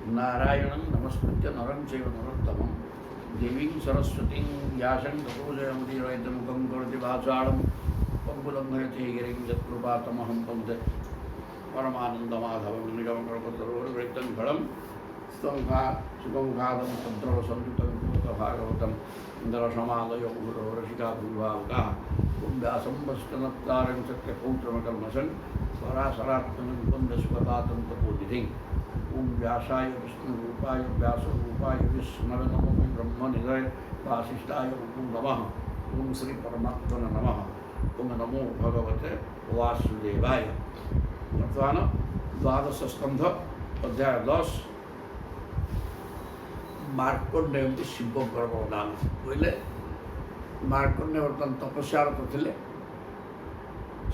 नारायणं नमस्कृत्य नरं चैव नरोत्तमं देवीं सरस्वतीं व्यासं ततो जयमुदीरयितमुखं करोति वाचालं पङ्गुलङ्घयते गिरिं यत्कृपातमहं वन्दे परमानन्दमाधवं निगमकल्पतरोर्वृत्तं फलं सुखमुखादं तद्रवसंयुतं भागवतं इन्द्रसमालयो गुरोरसिका भूभावकाः व्यासं वस्तुनत्तारं सत्यपौत्रमकल्मषं स्वरासरात्मनं कुन्दसुखदातं तपोनिधिं ओम व्यासाय विष्णुरूपाय व्यासरूपाय विष्णवे नमो ब्रह्मनिधये वासिष्ठाय नमः ओम श्री परमात्मने नमः ओम नमो भगवते वासुदेवाय। वर्तमान द्वादश स्कंध अध्याय 10 मार्कंडेय शिवकर नाम बोले मार्कंडेय बर्तमान तपस्यारत थे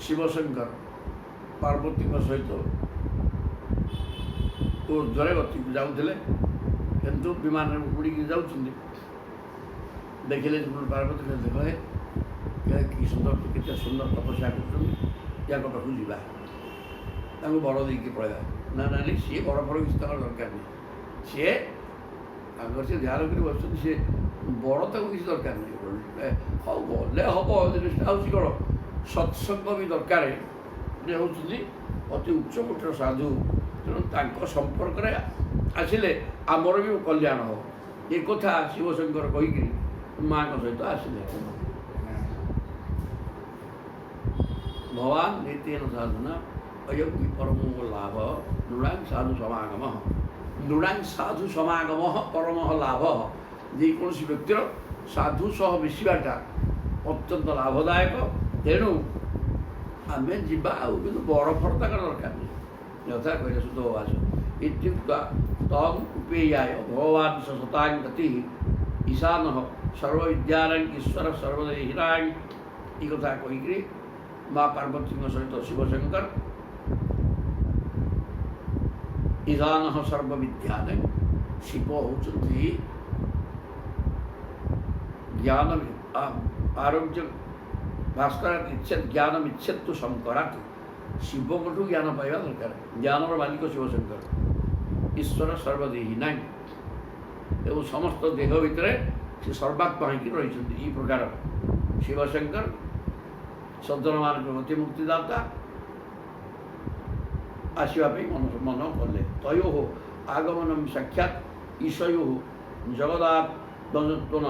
शिवशंकर पार्वती सहित ऊर्ध्वे गति जाऊे किंतु विमान उड़ी जाऊँ देखिले पार्वती देख कि सुंदर कितने सुंदर तपस्या कर पाखु जा बड़ देकी पड़ा ना ना नहीं सी बड़ फड़ किसी दरकार नहीं सी आगर से ध्यान कर बस सी बड़ तक किसी दरकार नहीं हाँ गले हम जिनिसटा हूँ कौन सत्संग भी दरकार होती अति उच्चकोटर साधु तेणु संपर्क आसिले आमर भी कल्याण हो ये कथा शिवशंकर कहीकि माँ सहित आसिले भगवान नित्यन साधुना अयम परमो लाभ नृणांग साधु समागम नृणांग साधु समागम परम लाभ जेकोसी व्यक्तिर साधु सह मिसवाटा अत्यंत लाभदायक तेणु आम जा बड़ फड़ तक दरकार नहीं यथा कहले सुतवास इत्युक्त्वा तम उपेयाय भगवान सतां गति ईशान सर्वविद्यानां ईश्वर सर्वदेहिनां ये कथा कहीकि माँ पार्वती सहित शिवशंकर ईशान सर्वविद्यानां शिव होती ज्ञान आरोग्य भास्कर इच्छेद ज्ञान इच्छेद तो शंकरात् शिव को ज्ञान पाइबा दरकार ज्ञान मालिक शिवशंकर ईश्वर सर्वदेही ना एवं समस्त देह भितर से सर्वात्मा होकर रही प्रकार शिवशंकर सज्जन मान गति मुक्तिदाता आसवाई मन कले तयो आगमन साक्षात ईशयो जगदात्मन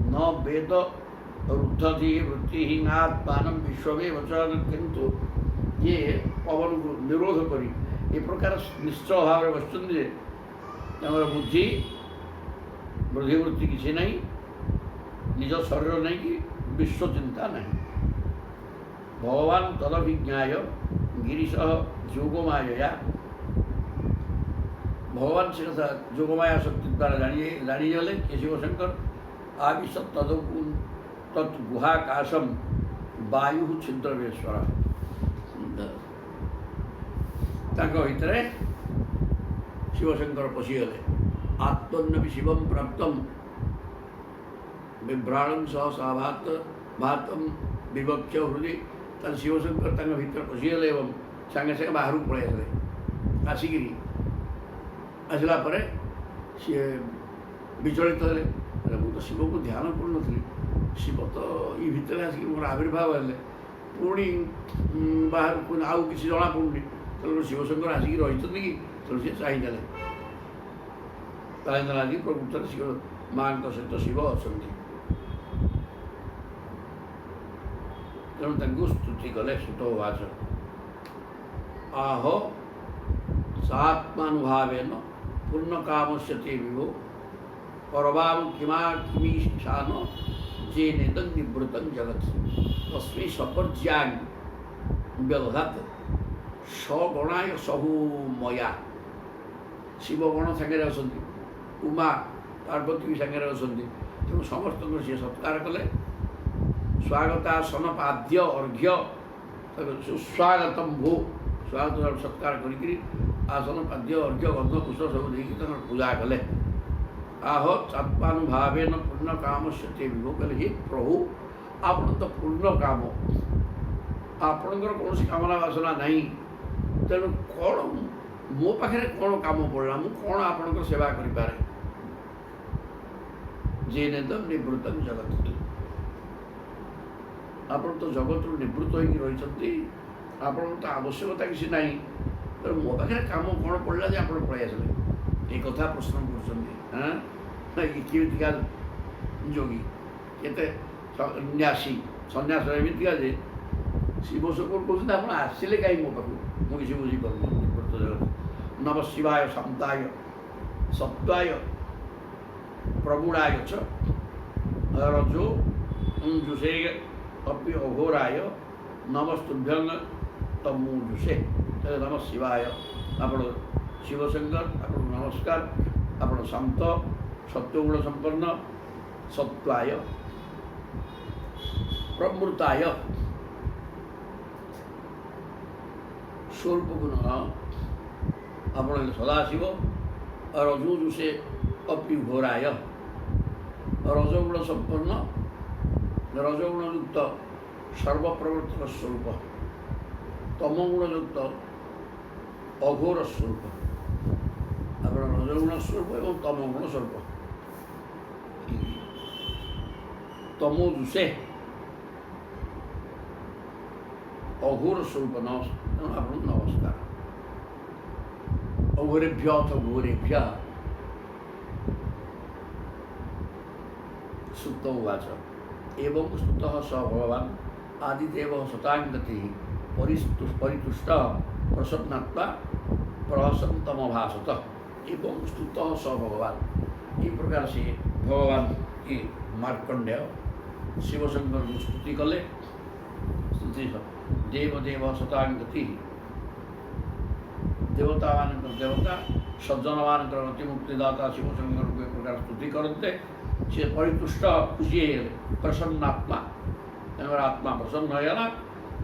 न वेद रुद्धि वृत्तिहीनात्मान विश्वमेव किंतु ये पवन को निरोध करी ये प्रकार निश्चय भाव में बसुँचे बुद्धि बुद्धिवृत्ति किसी नहीं निज शरीर नहीं कि विश्व चिंता नहीं भगवान तदभिज्ञाय गिरीश जोगमाया भगवान से कथा जोगमाया शक्ति द्वारा जानीगले कि शिवशंकर आविश तत्गुहाकाशम वायु छिद्रवेश्वर भितर शिवशंकर पशिगले आत्मन्नपि शिवम प्राप्तम बिभ्राणम सहसा भातम विवक्ष हृदय शिवशंकर भीतर पशिगले एवं सांगे सांगे बाहर पड़े आसे आसिक आसला सी विचलित हेले मुझे शिव को ध्यान करूनी शिव तो ये भितर आसिक मोर आविर्भाव है पुणी बाहर पुणी आउ कि जना पड़ुनि तेणु शिवशंकर आसिक रही कि तेणु सी चाहिए प्रकृत शिव माँ सहित शिव अच्छा तेणु स्तुति कले सुतवाच आह सात्मानुभावेन पूर्ण काम से विभो परवाम किमा किमीशान जे नेतं निवृत्तं जगत् तस्मै सपर्ज्यां व्यवधात सगणाय सहु मया शिवगण सांगे अच्छा उमा पार्वती भी सांगे अच्छा तेणु समस्त सी सत्कार कले स्वागतासन पाद्य अर्घ्य सुस्वागतम भो स्वागत सत्कार करी आसन पाद्य अर्घ्य गंध पुष्प सब देखिए पूजा कले आह चात्मानुभावेन पूर्ण काम से विभो कले हे प्रभु आप तो पूर्ण काम आपणकर कौन कामना वासना नहीं तेणु कौन ମୋ ପାଖରେ କ'ଣ କାମ ପଡ଼ିଲା, ମୁଁ କ'ଣ ଆପଣଙ୍କର ସେବା କରିପାରେ। ଯେନେଦମ୍ ନିବୃତ୍ତମ୍ ଜଗତ୍, ଆପଣ ତ ଜଗତରୁ ନିବୃତ୍ତ ହୋଇକି ରହିଛନ୍ତି, ଆପଣଙ୍କର ତ ଆବଶ୍ୟକତା କିଛି ନାହିଁ, ତେଣୁ ମୋ ପାଖରେ କାମ କ'ଣ ପଡ଼ିଲା ଯେ ଆପଣ ପଳାଇ ଆସିଲେ, ଏ କଥା ପ୍ରଶ୍ନ କରୁଛନ୍ତି। କେମିତିକା ଯୋଗୀ, କେତେ ନ୍ୟାସୀ ସନ୍ନ୍ୟାସ ଏମିତିକା ଯେ ଶିବଶଙ୍କର କହୁଛନ୍ତି ଆପଣ ଆସିଲେ କାହିଁକି ମୋ ପାଖକୁ, ମୁଁ କିଛି ବୁଝିପାରୁନି। ନିବୃତ୍ତ ଜଗତ ନମ ଶିବାୟ ଶାନ୍ତାୟ ସତ୍ୱାୟ ପ୍ରଗୁଣାୟ च ରଜୋ ଜୁଷେ ଅପି ଅଘୋରାୟ ନମସ୍ତୁଭ୍ୟଂ ତମୁଜୁଷେ। ନମ ଶିବାୟ, ଆପଣ ଶିବଶଙ୍କର, ଆପଣଙ୍କୁ ନମସ୍କାର। ଆପଣ ଶାନ୍ତ ସତ୍ୱଗୁଣ ସମ୍ପନ୍ନ, ସତ୍ୱାୟ ପ୍ରମୃତାୟ ସ୍ୱରୂପ ଗୁଣ, ଆପଣ ସଦାଶିବ। ରଜୋଜୁଷେ ଅପି ଘୋରାୟ, ରଜଗୁଣ ସମ୍ପନ୍ନ, ରଜଗୁଣଯୁକ୍ତ ସର୍ବପ୍ରବର୍ତ୍ତକ ସ୍ୱରୂପ, ତମଗୁଣଯୁକ୍ତ ଅଘୋର ସ୍ୱରୂପ। ଆପଣ ରଜଗୁଣ ସ୍ୱରୂପ ଏବଂ ତମଗୁଣ ସ୍ୱରୂପ। ତମୋଜୁଷେ ଅଘୋର ସ୍ୱରୂପ, ତେଣୁ ଆପଣଙ୍କୁ ନମସ୍କାର। ଅଘୋରେଭ୍ୟ ଅଥ ଘୋରେଭ୍ୟ ସୁତ ଉବାଚ ଏବଂ ସ୍ତୁତଃ ସ ଭଗବାନ୍ ଆଦିଦେବ ଶତାଙ୍ଗତି ପରିତୁଷ୍ଟ ପ୍ରସନ୍ନାତ୍ମା ପ୍ରହସନ୍ତମ ଭାଷତ। ଏବଂ ସ୍ତୁତଃ ସ ଭଗବାନ୍, এই ପ୍ରକାର ସେ ଭଗବାନ କି ମାର୍କଣ୍ଡେୟ ଶିବଶଙ୍କରଙ୍କୁ ସ୍ତୁତି କଲେ। ସ୍ତୁତି ଦେବଦେବ ଶତାଙ୍ଗତି, ଦେବତାମାନଙ୍କର ଦେବତା, ସଜ୍ଜନମାନଙ୍କର ଗତିମୁକ୍ତିଦାତା ଶିବଶଙ୍କରଙ୍କୁ ଏ ପ୍ରକାର ସ୍ତୁତି କରନ୍ତେ। ସେ ପରିତୁଷ୍ଟ ଖୁସି ହେଇଗଲେ, ପ୍ରସନ୍ନାତ୍ମା, ତାଙ୍କର ଆତ୍ମା ପ୍ରସନ୍ନ ହୋଇଗଲା।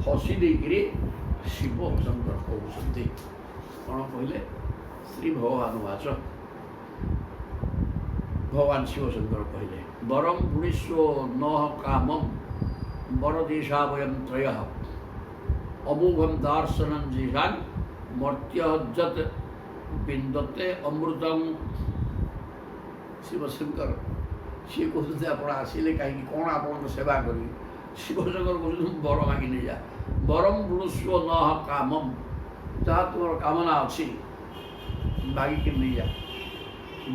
ହସି ଦେଇକିରି ଶିବଶଙ୍କର କହୁଛନ୍ତି, କ'ଣ କହିଲେ? ଶ୍ରୀ ଭଗବାନ ବାଚ, ଭଗବାନ ଶିବଶଙ୍କର କହିଲେ, ବରଂ ପୁଣିଷ୍ୱ ନଃ କାମମ୍ ବରଦେଶା ବୟಂ ତ୍ରୟଃ ଅମୋଘಂ ଦାର୍ଶନଂ ଯେଷାଂ ମର୍ତ୍ୟଯତ୍ ବିନ୍ଦତେ ଅମୃତଂ। ଶିବଶଙ୍କର ସିଏ କହୁଛନ୍ତି ଆପଣ ଆସିଲେ କାହିଁକି, କ'ଣ ଆପଣଙ୍କ ସେବା କରିବି? ଶିବଶଙ୍କର କହୁଛନ୍ତି ମୁଁ ବର ମାଗି ନେଇଯା। ବରଂ ପୁରୁଷ୍ୱ ନଃ କାମମ୍, ଯାହା ତୁମର କାମନା ଅଛି ମାଗିକି ନେଇଯା।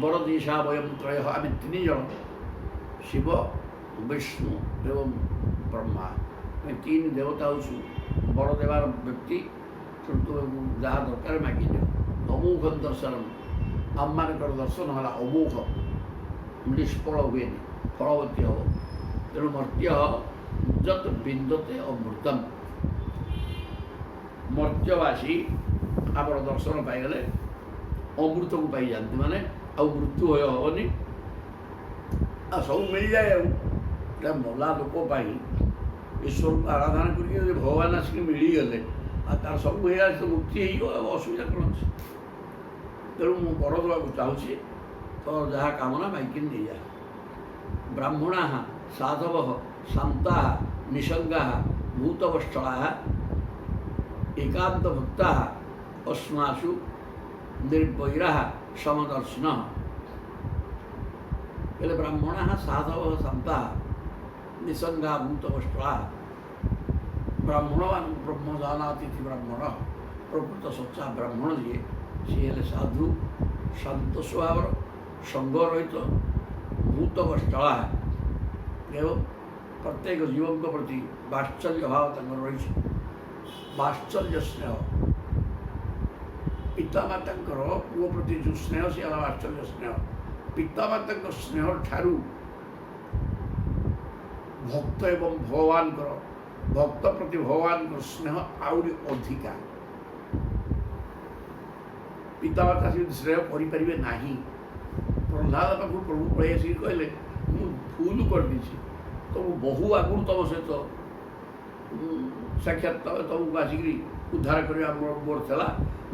ବରଦେଶା ବୟಂ ତ୍ରୟଃ, ଆମେ ତିନି ଜଣ, ଶିବ ବିଷ୍ଣୁ ଏବଂ ବ୍ରହ୍ମା, ଆମେ ତିନି ଦେବତା ହେଉଛୁ ବର ଦେବାର ବ୍ୟକ୍ତି। ତୁମକୁ ଯାହା ଦରକାର ମାଗିଦିଅ। ଅମୋଘ ଦର୍ଶନ, ଆମମାନଙ୍କର ଦର୍ଶନ ହେଲା ଅମୋଘ, ନିଷ୍ଫଳ ହୁଏନି, ଫଳବତୀ ହେବ। ତେଣୁ ମର୍ତ୍ୟ ଯତ୍ ବିନ୍ଦତେ ଅମୃତମ୍, ମର୍ତ୍ୟବାସୀ ଆପଣ ଦର୍ଶନ ପାଇଗଲେ ଅମୃତକୁ ପାଇଯାଆନ୍ତି, ମାନେ ଆଉ ମୃତ୍ୟୁ ଭୟ ହେବନି, ଆଉ ସବୁ ମିଳିଯାଏ। ଆଉ ଏଇଟା ମଲା ଲୋକ ପାଇଁ ଈଶ୍ୱରଙ୍କୁ ଆରାଧନା କରିକି ଯଦି ଭଗବାନ ଆସିକି ମିଳିଗଲେ ଆଉ ତାର ସବୁ ହେଇଗଲା, ତ ମୁକ୍ତି ହେଇଯିବ, ଆଉ ଅସୁବିଧା କ'ଣ ଅଛି? ତେଣୁ ମୁଁ ବର ଦେବାକୁ ଚାହୁଁଛି, ତ ଯାହା କାମନା ମାଇକି ନେଇଯା। ବ୍ରାହ୍ମଣା ସାଧବ ଶାନ୍ତା ନିସଙ୍ଗା ଭୂତବତ୍ସଳା ଏକାନ୍ତ ଭକ୍ତା ଅଶ୍ମାସୁ ନିର୍ବୈରା ସମଦର୍ଶିନ। ହେଲେ ବ୍ରାହ୍ମଣା ସାଧବ ଶାନ୍ତା ନିସଙ୍ଗା ଭୂତବତ୍ସଳା, ବ୍ରାହ୍ମଣ ବ୍ରହ୍ମ ଜାନାତିଥି ବ୍ରାହ୍ମଣ, ପ୍ରକୃତ ସଚ୍ଚା ବ୍ରାହ୍ମଣ ଯିଏ, ସିଏ ହେଲେ ସାଧୁ, ଶାନ୍ତ ସ୍ୱଭାବର, ସଙ୍ଗରହିତ, ଭୂତବତ୍ସଳା ଏବଂ ପ୍ରତ୍ୟେକ ଜୀବଙ୍କ ପ୍ରତି ବାତ୍ସଲ୍ୟ ଭାବ ତାଙ୍କର ରହିଛି। ବାତ୍ସଲ୍ୟ ସ୍ନେହ, ପିତାମାତାଙ୍କର ପୁଅ ପ୍ରତି ଯେଉଁ ସ୍ନେହ, ସେ ହେଲା ବାତ୍ସଲ୍ୟ ସ୍ନେହ। ପିତାମାତାଙ୍କ ସ୍ନେହ ଠାରୁ ଭକ୍ତ ଏବଂ ଭଗବାନଙ୍କର, ଭକ୍ତ ପ୍ରତି ଭଗବାନଙ୍କର ସ୍ନେହ ଆହୁରି ଅଧିକା। ପିତାମାତା ସେମିତି ସ୍ନେହ କରିପାରିବେ ନାହିଁ। ପ୍ରହ୍ଲାଦ ପାଖକୁ ପ୍ରଭୁ ପଳେଇ ଆସିକି କହିଲେ, ମୁଁ ଭୁଲ କରିଦେଇଛି, ତ ମୁଁ ବହୁ ଆଗରୁ ତୁମ ସହିତ ସାକ୍ଷାତ ତୁମକୁ ଆସିକିରି ଉଦ୍ଧାର କରିବା ମୋର ଥିଲା,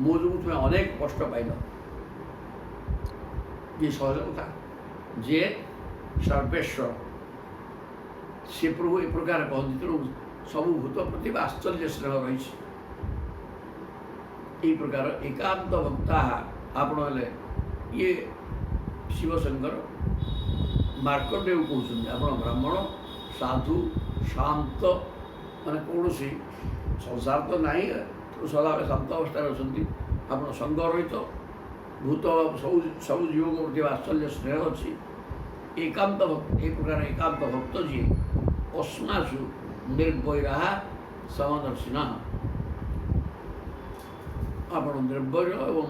ମୋ ଯୋଗୁଁ ତୁମେ ଅନେକ କଷ୍ଟ ପାଇଲ। ଇଏ ସହଜ କଥା। ଯିଏ ସର୍ବେଶ୍ୱର ସେ ପ୍ରଭୁ ଏ ପ୍ରକାର କହନ୍ତି। ତେଣୁ ସବୁ ଭୂତ ପ୍ରତି ବାତ୍ସଲ୍ୟ ସ୍ନେହ ରହିଛି। এই প্রকার একান্ত ভক্তা ଆପଣ ହେଲେ ଇଏ ଶିବଶଙ୍କର ମାର୍କଣ୍ଡେୟ କହୁଛନ୍ତି ଆପଣ ବ୍ରାହ୍ମଣ ସାଧୁ ଶାନ୍ତ ମାନେ କୌଣସି ସଂସାର ତ ନାହିଁ ସଦାବେଳେ ଶାନ୍ତ ଅବସ୍ଥାରେ ଅଛନ୍ତି ଆପଣ ସଙ୍ଗ ରହିତ ଭୂତ ସବୁ ଜୀବଙ୍କ ପ୍ରତି ଆଶ୍ଚର୍ଯ୍ୟ ସ୍ନେହ ଅଛି ଏକାନ୍ତ ଭକ୍ତ ଏ ପ୍ରକାର ଏକାନ୍ତ ଭକ୍ତ ଯିଏ ଅସ୍ମାସୁ ନିର୍ଭୟା ସମଦର୍ଶିନା ଆପଣ ନିର୍ଭୟ ଏବଂ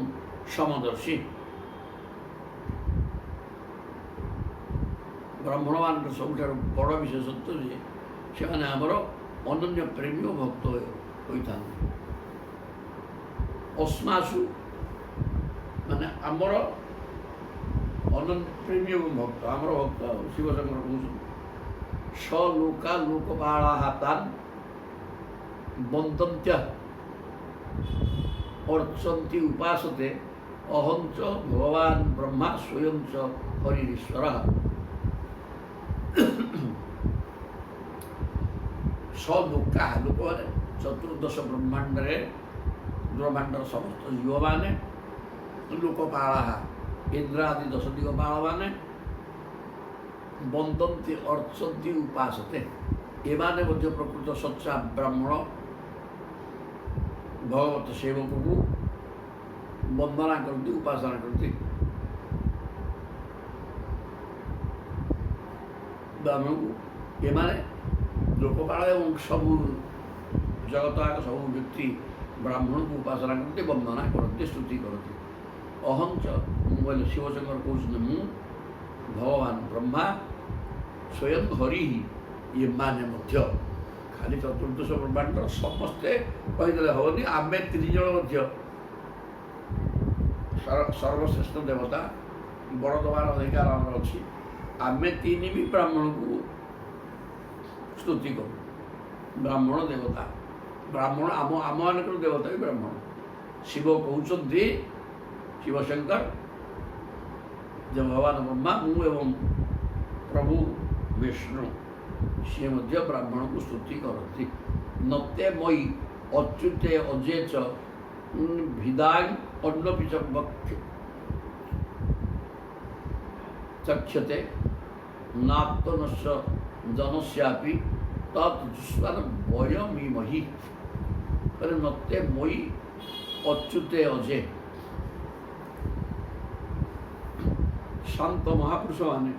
ସମଦର୍ଶୀ ବ୍ରାହ୍ମଣମାନଙ୍କର ସବୁଠାରୁ ବଡ଼ ବିଶେଷତ୍ୱ ଯେ ସେମାନେ ଆମର ଅନନ୍ୟ ପ୍ରେମୀ ଓ ଭକ୍ତ ହୋଇଥାନ୍ତି ଅସ୍ମାସୁ ମାନେ ଆମର ଅନନ୍ୟ ପ୍ରେମୀ ଏବଂ ଭକ୍ତ ଆମର ଭକ୍ତ ଶିବଶଙ୍କର କହୁଛନ୍ତି ସଲୋକା ଲୋକପାଳା ତାନ୍ ବନ୍ଦନ୍ତ୍ୟ ଅର୍ଚ୍ଚନ୍ତି ଉପାସତେ ଅହଞ୍ଚ ଭଗବାନ ବ୍ରହ୍ମା ସ୍ୱୟଂ ଚ ହରିରୀଶ୍ୱର ସଲୋକା ଲୋକମାନେ ଚତୁର୍ଦ୍ଦଶ ବ୍ରହ୍ମାଣ୍ଡର ସମସ୍ତ ଜୀବମାନେ ଲୋକପାଳା ଇନ୍ଦ୍ର ଆଦି 10 ଦିଗପାଳମାନେ ବନ୍ଦନ୍ତି ଅର୍ଚ୍ଚନ୍ତି ଉପାସତେ ଏମାନେ ମଧ୍ୟ ପ୍ରକୃତ ସଚ୍ଚା ବ୍ରାହ୍ମଣ ଭଗବତ ସେବକକୁ ବନ୍ଦନା କରନ୍ତି ଉପାସନା କରନ୍ତି ବ୍ରାହ୍ମଣକୁ ଏମାନେ ଲୋକପାଳ ଏବଂ ସବୁ ଜଗତ ଆଗ ସବୁ ବ୍ୟକ୍ତି ବ୍ରାହ୍ମଣକୁ ଉପାସନା କରନ୍ତି ବନ୍ଦନା କରନ୍ତି ସ୍ତୁତି କରନ୍ତି ଅହଞ୍ଚ ମୁଁ କହିଲେ ଶିବଶଙ୍କର କହୁଛନ୍ତି ମୁଁ ଭଗବାନ ବ୍ରହ୍ମା ସ୍ୱୟଂ ହରି ଏମାନେ ମଧ୍ୟ ଖାଲି ଚତୁର୍ଦ୍ଦଶ ବ୍ରହ୍ମାଣ୍ଡର ସମସ୍ତେ କହିଦେଲେ ହେବନି ଆମେ 3 ଜଣ ମଧ୍ୟ ସର୍ବଶ୍ରେଷ୍ଠ ଦେବତା ବଡ଼ ଦେବାର ଅଧିକାର ଆମର ଅଛି ଆମେ 3 ବି ବ୍ରାହ୍ମଣକୁ ସ୍ତୁତି କରୁ ବ୍ରାହ୍ମଣ ଦେବତା ବ୍ରାହ୍ମଣ ଆମମାନଙ୍କର ଦେବତା ବି ବ୍ରାହ୍ମଣ ଶିବ କହୁଛନ୍ତି ଶିବଶଙ୍କର ଯେ ଭଗବାନ ବ୍ରହ୍ମା ମୁଁ ଏବଂ ପ୍ରଭୁ ବିଷ୍ଣୁ ସିଏ ମଧ୍ୟ ବ୍ରାହ୍ମଣକୁ ସ୍ତୁତି କରନ୍ତି ନତେ ମୟି ଅଚ୍ୟୁତେ ଅଜେଚ ଭିଦାଂ ଅନ୍ନପି ଚକ୍ଷତେ ନାପ୍ତନସ୍ୟ ଜନସ୍ୟାପି ତତ୍ ଯୁଷ୍ମାନ ବୟମିମହି ନତେ ମୟି ଅଚ୍ୟୁତେ ଅଜେ ଶାନ୍ତ ମହାପୁରୁଷମାନେ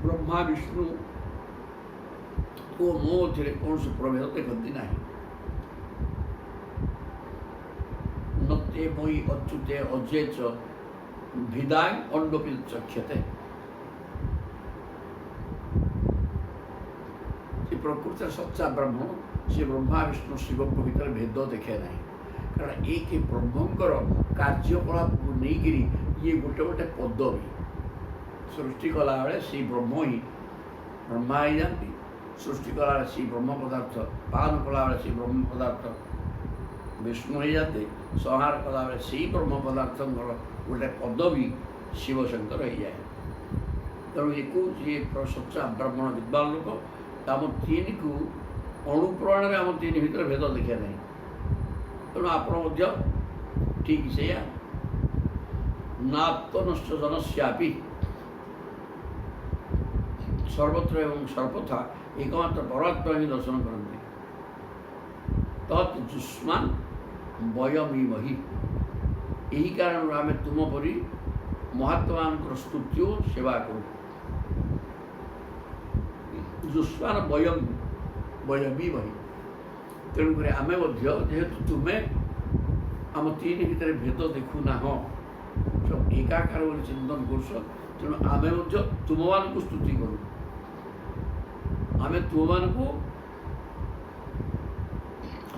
ବ୍ରହ୍ମା ବିଷ୍ଣୁ ଓ ମୋ ମଧ୍ୟରେ କୌଣସି ପ୍ରଭେଦ ଦେଖନ୍ତି ନାହିଁ ନତେ ମୟି ଅଚ୍ୟୁତେ ଅଜେଚ ଭିଦାଂ ଅନ୍ନପି ଚକ୍ଷତେ ସେ ପ୍ରକୃତରେ ସଚ୍ଚା ବ୍ରହ୍ମ ସେ ବ୍ରହ୍ମା ବିଷ୍ଣୁ ଶିବଙ୍କ ଭିତରେ ଭେଦ ଦେଖେ ନାହିଁ କାରଣ ଏ ବ୍ରହ୍ମଙ୍କର କାର୍ଯ୍ୟକଳାପକୁ ନେଇକରି ଇଏ ଗୋଟେ ପଦବୀ ସୃଷ୍ଟି କଲାବେଳେ ସେଇ ବ୍ରହ୍ମ ହିଁ ବ୍ରହ୍ମା ହେଇଯାନ୍ତି ସୃଷ୍ଟି କଲାବେଳେ ସେଇ ବ୍ରହ୍ମ ପଦାର୍ଥ ପାଳନ କଲାବେଳେ ସେଇ ବ୍ରହ୍ମ ପଦାର୍ଥ ବିଷ୍ଣୁ ହେଇଯାନ୍ତି ସଂହାର କଲାବେଳେ ସେଇ ବ୍ରହ୍ମ ପଦାର୍ଥଙ୍କର ଗୋଟେ ପଦବୀ ଶିବଶଙ୍କର ହେଇଯାଏ ତେଣୁ ଏକୁ ଯିଏ ସଚ୍ଚା ବ୍ରାହ୍ମଣ ବିଦ୍ୱାନ ଲୋକ ଆମ 3କୁ ଅଣୁପ୍ରମାଣରେ ଆମ 3 ଭିତରେ ଭେଦ ଦେଖେ ନାହିଁ ତେଣୁ ଆପଣ ମଧ୍ୟ ଠିକ୍ ସେଇଆ ନାପ୍ତନସ୍ୟ ଜନସ୍ୟାପି ସର୍ବତ୍ର ଏବଂ ସର୍ବଥା ଏକମାତ୍ର ପରମାତ୍ମା ହିଁ ଦର୍ଶନ କରନ୍ତି ତତ୍ ଯୁଷ୍ମାନ୍ ବୟମିମହି ଏହି କାରଣରୁ ଆମେ ତୁମ ପରି ମହାତ୍ମାଙ୍କର ସ୍ତୁତି ଓ ସେବା କରୁ ଯୁଷ୍ମାନ୍ ବୟମିମହି ତେଣୁକରି ଆମେ ମଧ୍ୟ ଯେହେତୁ ତୁମେ ଆମ 3 ଭିତରେ ଭେଦ ଦେଖୁନାହଁ ସବୁ ଏକାକାର ବୋଲି ଚିନ୍ତନ କରୁଛ ତେଣୁ ଆମେ ମଧ୍ୟ ତୁମମାନଙ୍କୁ ସ୍ତୁତି କରୁ ଆମେ ତୁମମାନଙ୍କୁ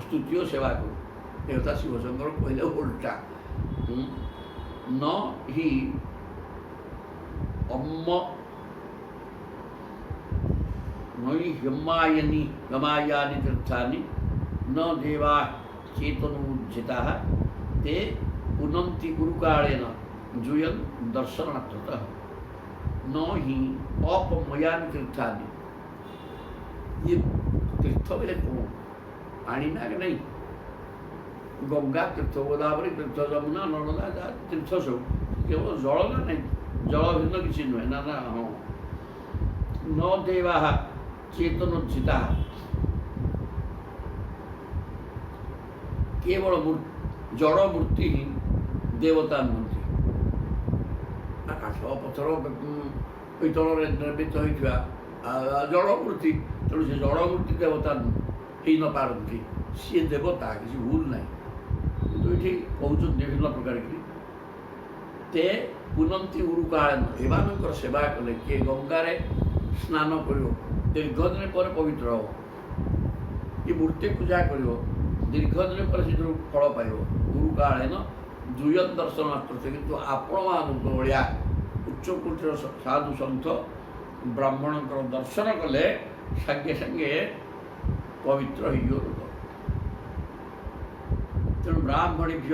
ସ୍ତୁତି ଓ ସେବା କରୁ ଦେବତା ଶିବଶଙ୍କର କହିଲେ ଓଲଟା न हि हमायानि तीर्थानि न देवा चेतनोज्जिताः ते पुनन्ति गुरुकालेन जुयन् दर्शनार्थतः न हि अपमयानि तीर्थानि ये तीर्थ बोले कौन पानी ना कि नहीं ଗଙ୍ଗା ତୀର୍ଥ ଗୋଦାବରୀ ତୀର୍ଥ ଯମୁନା ନର୍ମଦା ଯାହା ତୀର୍ଥ ସବୁ କେବଳ ଜଳ ନା ନାହିଁ, ଜଳ ଭିନ୍ନ କିଛି ନୁହେଁ। ନା ନା ହଁ ନ ଦେବା ଚେତନୋଚିତା କେବଳ ଜଡ଼ ମୂର୍ତ୍ତି ହିଁ ଦେବତା ନୁହନ୍ତି। କାଠ ପଥର ପିତ୍ତଳରେ ନିର୍ମିତ ହୋଇଥିବା ଜଡ଼ ମୂର୍ତ୍ତି, ତେଣୁ ସେ ଜଡ଼ ମୂର୍ତ୍ତି ଦେବତା ହେଇ ନପାରନ୍ତି, ସିଏ ଦେବତା, କିଛି ଭୁଲ ନାହିଁ। କିନ୍ତୁ ଏଠି କହୁଛନ୍ତି ବିଭିନ୍ନ ପ୍ରକାର କି ତେ ପୁନନ୍ତି ଉରୁକାଳନ, ଏମାନଙ୍କର ସେବା କଲେ କିଏ ଗଙ୍ଗାରେ ସ୍ନାନ କରିବ ଦୀର୍ଘ ଦିନ ପରେ ପବିତ୍ର ହେବ, କି ମୂର୍ତ୍ତି ପୂଜା କରିବ ଦୀର୍ଘ ଦିନ ପରେ ସେଥିରୁ ଫଳ ପାଇବ। ଉରୁକାଳନ ଦୁୟନ୍ ଦର୍ଶନ ମାତ୍ର। କିନ୍ତୁ ଆପଣମାନଙ୍କ ଭଳିଆ ଉଚ୍ଚକୋଟୀର ସାଧୁ ସନ୍ଥ ବ୍ରାହ୍ମଣଙ୍କର ଦର୍ଶନ କଲେ ସାଙ୍ଗେ ସାଙ୍ଗେ ପବିତ୍ର ହେଇଯିବ ଲୋକ। ତେଣୁ ବ୍ରାହ୍ମଣୀଭ୍ୟ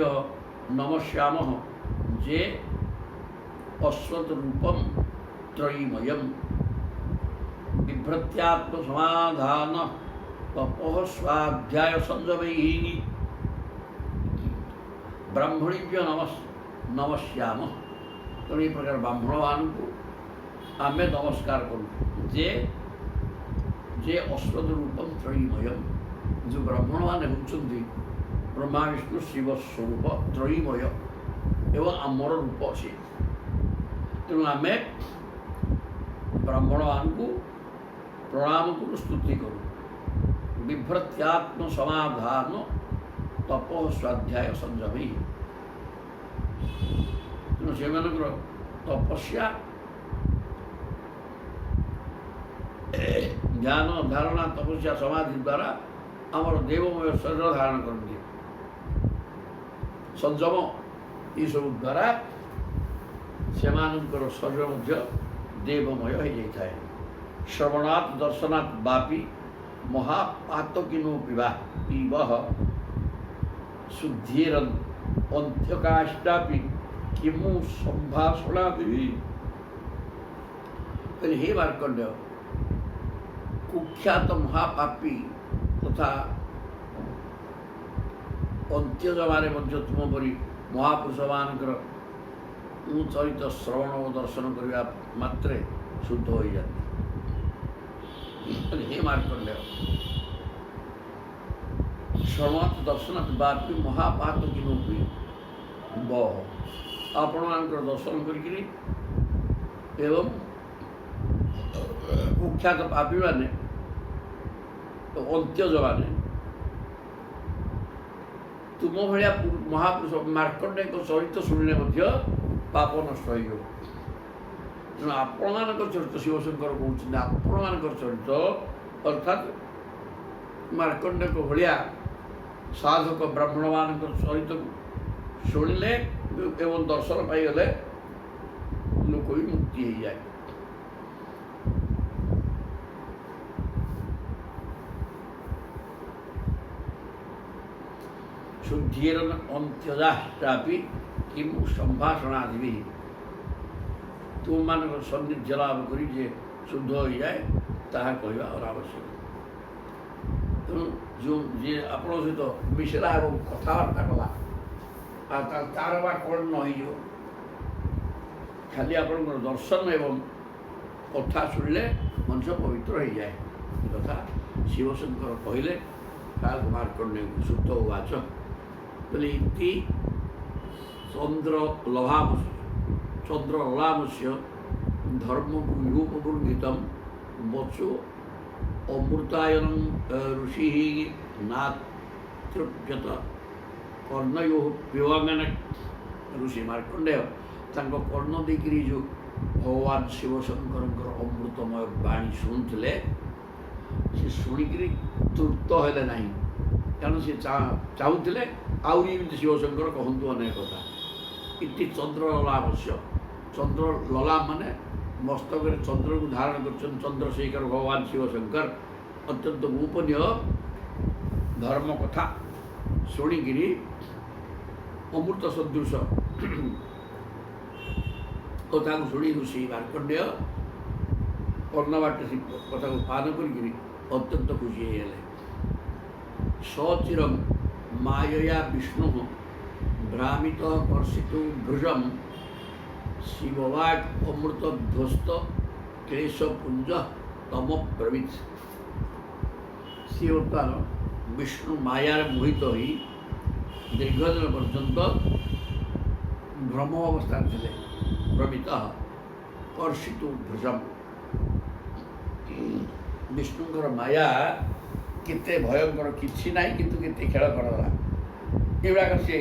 ନମସ୍ୟାମ ଯେ ଅଶ୍ୱତ ରୂପମ୍ ତ୍ରୟୀମୟମ୍ ବିଭ୍ରତ୍ୟାତ୍ମ ସମାଧାନ ତପଃ ସ୍ୱାଧ୍ୟାୟ ସଂଯମୈଃ। ବ୍ରାହ୍ମଣୀଭ୍ୟ ନମସ୍ୟାମ। ତେଣୁ ଏହି ପ୍ରକାର ବ୍ରାହ୍ମଣମାନଙ୍କୁ ଆମେ ନମସ୍କାର କରୁ ଯେ ଅଶ୍ୱତ ରୂପମ୍ ତ୍ରୟୀମୟମ୍। ଯେଉଁ ବ୍ରାହ୍ମଣମାନେ ହେଉଛନ୍ତି ବ୍ରହ୍ମା ବିଷ୍ଣୁ ଶିବ ସ୍ୱରୂପ ତ୍ରୟୀମୟ ଏବଂ ଆମର ରୂପ ଅଛି। ତେଣୁ ଆମେ ବ୍ରାହ୍ମଣମାନଙ୍କୁ ପ୍ରଣାମ କରୁ, ସ୍ତୁତି କରୁ। ବିଭ୍ରତ୍ୟାତ୍ମ ସମାଧାନ ତପଃ ସ୍ୱାଧ୍ୟାୟ ସଂଯମୈଃ। ତେଣୁ ସେମାନଙ୍କର ତପସ୍ୟା, ଧ୍ୟାନ, ଧାରଣା, ତପସ୍ୟା, ସମାଧି ଦ୍ୱାରା ଆମର ଦେବମୟ ଶରୀର ଧାରଣ କରନ୍ତି। ସଂଯମ ଏସବୁ ଦ୍ୱାରା ସେମାନଙ୍କର ଶରୀର ମଧ୍ୟ ଦେବମୟ ହୋଇଯାଇଥାଏ। ଶ୍ରବଣାତ୍ ଦର୍ଶନାତ୍ ବାପି ମହାପାତକିନୋ ପିବଃ ଶୁଦ୍ଧିରନ୍ ଅନ୍ତ୍ୟକାଷ୍ଠାପି କିମୁ ସମ୍ଭାଷଣାଦିଃ। ହେ ମାର୍କଣ୍ଡେୟ, କୁଖ୍ୟାତ ମହାପାପୀ ତଥା ଅନ୍ତ୍ୟଜମାରେ ମଧ୍ୟ ତୁମ ପରି ମହାପୁରୁଷମାନଙ୍କର ଚରିତ ଶ୍ରବଣ ଓ ଦର୍ଶନ କରିବା ମାତ୍ରେ ଶୁଦ୍ଧ ହୋଇଯାନ୍ତି। ହେ ମାର୍କଣ୍ଡେୟ, ଶ୍ରବଣାତ୍ ଦର୍ଶନାତ୍ ବାପି ମହାପାତକିନୋ ପିବଃ। ଆପଣମାନଙ୍କର ଦର୍ଶନ କରିକିରି ଏବଂ କୁଖ୍ୟାତ ପାପୀମାନେ, ଅନ୍ତ୍ୟଜମାନେ ତୁମ ଭଳିଆ ମହାପୁରୁଷ ମାର୍କଣ୍ଡେୟଙ୍କ ଚରିତ ଶୁଣିଲେ ମଧ୍ୟ ପାପ ନଷ୍ଟ ହୋଇଯିବ। ତେଣୁ ଆପଣମାନଙ୍କର ଚରିତ ଶିବଶଙ୍କର କହୁଛନ୍ତି, ଆପଣମାନଙ୍କର ଚରିତ ଅର୍ଥାତ୍ ମାର୍କଣ୍ଡେୟଙ୍କ ଭଳିଆ ସାଧକ ବ୍ରାହ୍ମଣମାନଙ୍କର ଚରିତକୁ ଶୁଣିଲେ ଏବଂ ଦର୍ଶନ ପାଇଗଲେ ଲୋକ ବି ମୁକ୍ତି ହେଇଯାଏ। ଶୁଦ୍ଧିରନ୍ ଅନ୍ତ୍ୟଜାଶ୍ଚାପି କିମୁ ସମ୍ଭାଷଣାଦିଃ। ତୁମମାନଙ୍କର ସାନ୍ନିଧ୍ୟ ଲାଭ କରି ଯେ ଶୁଦ୍ଧ ହୋଇଯାଏ ତାହା କହିବା ଅନାବଶ୍ୟକ। ତେଣୁ ଯେଉଁ ଯିଏ ଆପଣଙ୍କ ସହିତ ମିଶିଲା ଏବଂ କଥାବାର୍ତ୍ତା କଲା ତାର ବା କ'ଣ ନ ହେଇଯିବ। ଖାଲି ଆପଣଙ୍କର ଦର୍ଶନ ଏବଂ କଥା ଶୁଣିଲେ ମଣିଷ ପବିତ୍ର ହେଇଯାଏ। ଏ କଥା ଶିବଶଙ୍କର କହିଲେ କାହାକୁ ମାର୍କଣ୍ଡେୟଙ୍କୁ ଶୁଦ୍ଧ ଉବାଚ ବୋଲି ଇତି ଚନ୍ଦ୍ରଲଲାମସ୍ୟ ଧର୍ମଗୁରୁଗୀତମ୍ ବଚୁ ଅମୃତାୟନ ଋଷି ନାତ୍ୟତ କର୍ଣ୍ଣୟୋ ପିବଙ୍ଗନ। ଋଷି ମାର୍କଣ୍ଡେୟ ତାଙ୍କ କର୍ଣ୍ଣ ଦେଇକିରି ଯେଉଁ ଭଗବାନ ଶିବଶଙ୍କରଙ୍କର ଅମୃତମୟ ବାଣୀ ଶୁଣୁଥିଲେ, ସେ ଶୁଣିକିରି ତୃପ୍ତ ହେଲେ ନାହିଁ। କାରଣ ସେ ଚାହୁଁଥିଲେ ଆହୁରି ଏମିତି ଶିବଶଙ୍କର କହନ୍ତୁ ଅନେକ କଥା। ଇତି ଚନ୍ଦ୍ରଲଲାମସ୍ୟ, ଚନ୍ଦ୍ରଲଲା ମାନେ ମସ୍ତକରେ ଚନ୍ଦ୍ରକୁ ଧାରଣ କରିଛନ୍ତି ଚନ୍ଦ୍ରଶେଖର ଭଗବାନ ଶିବଶଙ୍କର। ଅତ୍ୟନ୍ତ ଗୋପନୀୟ ଧର୍ମ କଥା ଶୁଣିକିରି ଅମୃତ ସଦୃଶ କଥାକୁ ଶୁଣି ଋଷି ମାର୍କଣ୍ଡେୟ କର୍ଣ୍ଣବାଟ ସେ କଥାକୁ ପାନ କରିକିରି ଅତ୍ୟନ୍ତ ଖୁସି ହେଇଗଲେ। ସଚିରଂ मायया विष्णु भ्रामित कर्षित भुजम शिववाग अमृत ध्वस्त क्लेशपुंज तम ब्रवीत। सी बर्तमान विष्णु मायार मोहित हो दीर्घ दिन पर्यंत भ्रम अवस्था थे। भ्रमित कर्षित भुजम विष्णुଙ୍କର ମାୟା କେତେ ଭୟଙ୍କର କିଛି ନାହିଁ, କିନ୍ତୁ କେତେ ଖେଳ କରଲା ଏଗୁଡ଼ାକ ସେ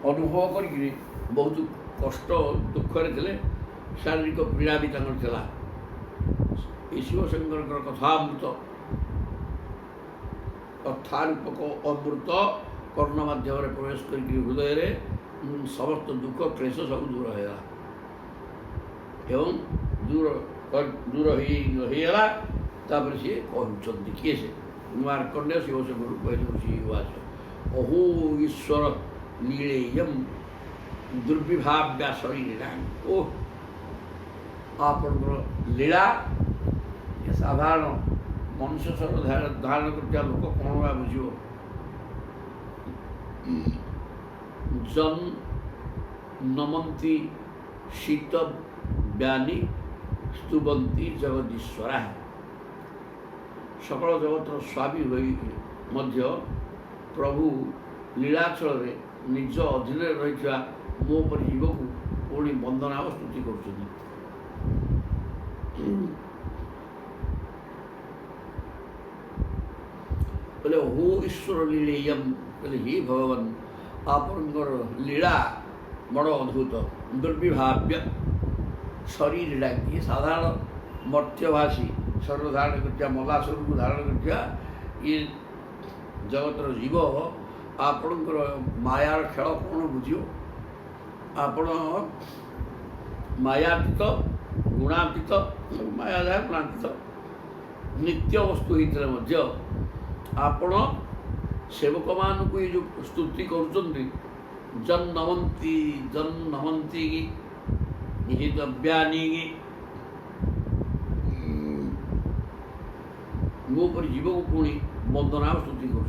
ଅନୁଭବ କରିକି ବହୁତ କଷ୍ଟ ଦୁଃଖରେ ଥିଲେ। ଶାରୀରିକ ପୀଡ଼ା ବି ତାଙ୍କର ଥିଲା। ଏ ଶିବଶଙ୍କରଙ୍କର କଥାମୃତ କଥାରୂପକ ଅମୃତ କର୍ଣ୍ଣ ମାଧ୍ୟମରେ ପ୍ରବେଶ କରିକି ହୃଦୟରେ ସମସ୍ତ ଦୁଃଖ କ୍ଲେଶ ସବୁ ଦୂର ହୋଇଗଲା ଏବଂ ଦୂର ହେଇଗଲା। ତାପରେ ସିଏ କହୁଛନ୍ତି କିଏ ସେ ମାର୍କଣ୍ଡେୟ ଶିବଶଙ୍କରଙ୍କୁ କହିଲେ ଶ୍ରୀବାସ ଅହୋ ଈଶ୍ୱର ଲୀଳେୟମ୍ ଦୁର୍ବିଭାବ୍ୟା ଶରୀରା। ଓ ଆପଣଙ୍କର ଲୀଳା ଏ ସାଧାରଣ ମନୁଷ୍ୟ ଶରୀର ଧାରଣ କରୁଥିବା ଲୋକ କ'ଣ ବା ବୁଝିବ। ଜନ୍ ନମନ୍ତି ଶୀତ ବ୍ୟାନି ସ୍ତୁବନ୍ତି ଜଗଦୀଶ୍ୱରା। सकल जगतर स्वामी होई मध्य प्रभु लीलाचल निज अधीन रही मो पर जीव को पुणी वंदना और स्तुति कर हो ईश्वर लीलेयम कहले हे भगवान आपणकर लीला बड़ अद्भुत दुर्विभाव्य शरीर ये साधारण मर्त्यभाषी शरीर धारण कर मला शरीर को धारण कर ये जगतर जीव आपणकर मायार खेल कौन बुझ आपण मायातीत गुणातीत माया जाए गुणातीत नित्य वस्तु होते आपण सेवक मान को ये जो स्तुति करुँच जन्नमंती ये द्रव्यानी मो पर जीव को पुणी वंदना स्तुति कर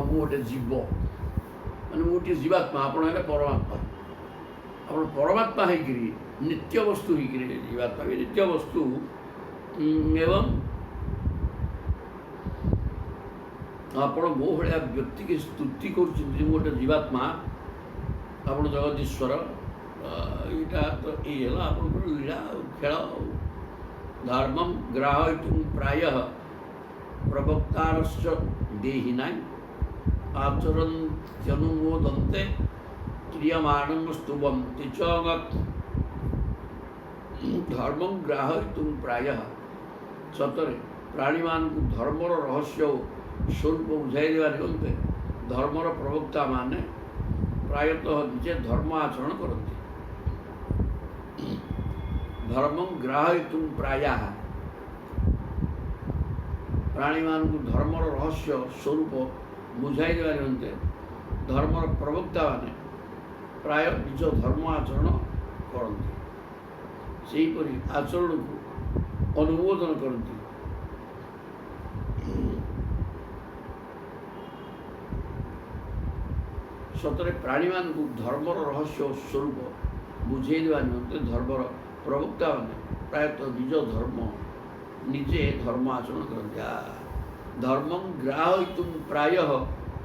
गोटे जीव मैंने गोटे जीवात्मा आप परमात्मा आप परमात्मा होकर नित्य वस्तु होकर जीवात्मा भी नित्य वस्तु एवं आपण मो भाया व्यक्ति की स्तुति कर गोटे जीवात्मा आप जगदीश्वर यहाँ तो ये आप लीला खेल धर्मं ग्राहयितुं प्रायः प्रवक्तारश्च देहिनां आचरन्त्यनुमोदन्ते क्रियमाणं स्तुवन्ति च। धर्मं ग्राहयितुं प्रायः सतरे प्राणीमान को धर्मर रहस्य स्वरूप बुझाई देवा निमंते धर्मर प्रवक्ता माने प्रायतः निजे धर्म आचरण करते। धर्मं ग्राहयितुं प्रायः प्राणीमान को धर्मर रहस्य स्वरूप बुझाई देवा निमंते धर्मर प्रवक्ता माने प्राय निज धर्म आचरण करते। सेहीपरि आचरण को अनुमोदन करते। सतरे प्राणीमान को धर्मर रहस्य स्वरूप बुझाई देवा निमंते धर्मर प्रवक्ता मैंने प्रायतः निज धर्म निजे धर्म आचरण करते। धर्मं ग्राहयितुं प्रायः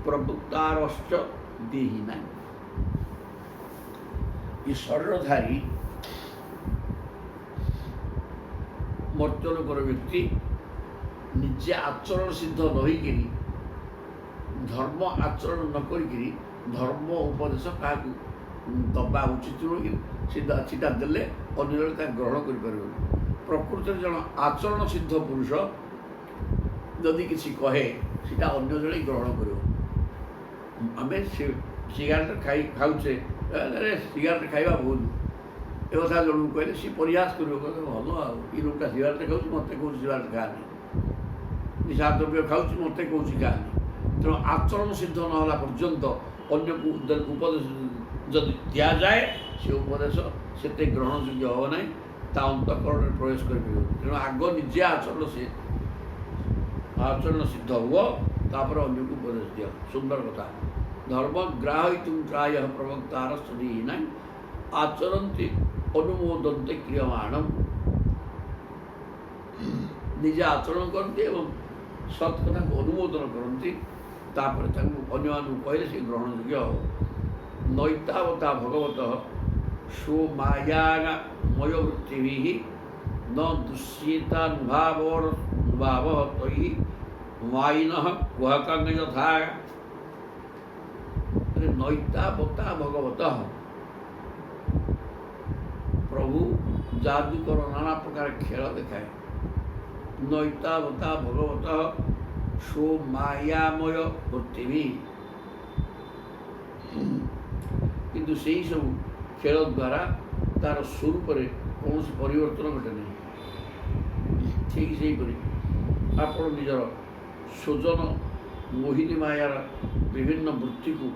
प्रवक्तारश्च देहिनां। ये शरीरधारी मर्त्यलोकर व्यक्ति निजे आचरण सिद्ध नहींकि धर्म आचरण नक धर्म उपदेश क्या दबा उचित नुह सीधा देले अन्य ग्रहण कर प्रकृति जन आचरण सिद्ध पुरुष जदि किसी कहे सीटा अन्य जड़े ग्रहण कर। आम सिगारेट खाऊे सिगारेट खाइबा भूल ए कथा जन कहले सी प्रयास कर भल ये लोकटा सिगारेट खाऊँ मत कौन सिगारेट खानी निशा द्रव्य खाऊँ मत कौन खानी। तेणु आचरण सिद्ध नहला पर्यंत अन्य को उपदेश जदि दि जाए से उपदेश से ग्रहण योग्य हम ना ता अंतकरण प्रवेश कर। तेणु आग निजे आचरण सिद्ध हुआ तापर अन्य को उपदेश दिया। सुंदर कथा। धर्मग्राहितुं प्रायः प्रवक्तारस्तदीनां आचरन्ति अनुमोदन्ते क्रियमाणम्। निजे आचरण करते एवं सत्कथा को अनुमोदन करती तापर अन्य कहले से ग्रहण योग्य हो। नैतावता भगवतः स्वमायामय वृत्तिभिः न दुष्येतानुभावः तैः मायिनः कुहकं यथा। नैतावता भगवतः प्रभु जादूकर नाना प्रकार खेल देखाए। नैतावता भगवतः स्वमायामय वृत्तिभिः किंतु से ही सब खेल द्वारा तार स्वरूप कौन परिवर्तन घटे नहीं। ठीक से आप निजर स्वजन मोहिनी मायार विभिन्न वृत्ति को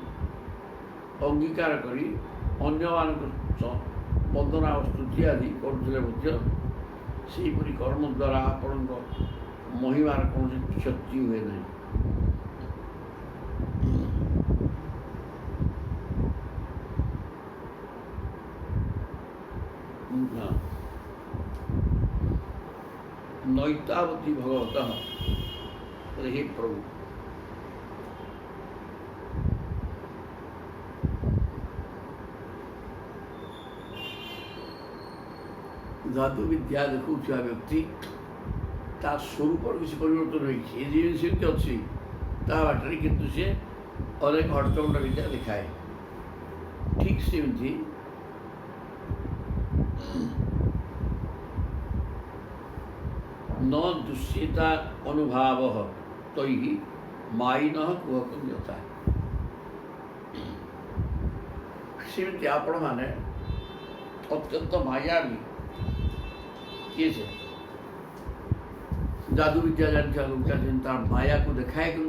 अंगीकार करी अन्य वंदना स्तुति आदि करुले सेहीपरि कर्म द्वारा आपण महिमार कौन क्षति हुए नहीं। नैतावती भगवतः हे प्रभु जादू विद्या देखुवा व्यक्ति ता स्वरूप किसी परिवर्तन होती अच्छी ता बाटर किंतु से अनेक हटकंड विद्या दिखाए। ठीक सेमती न दुष्यता अनुभाव तैः मायिनः कुहकं यथा। सेमती आपण माने अत्यंत मायावी किए से जादू विद्या जानता लोग तार माया को देखाए कि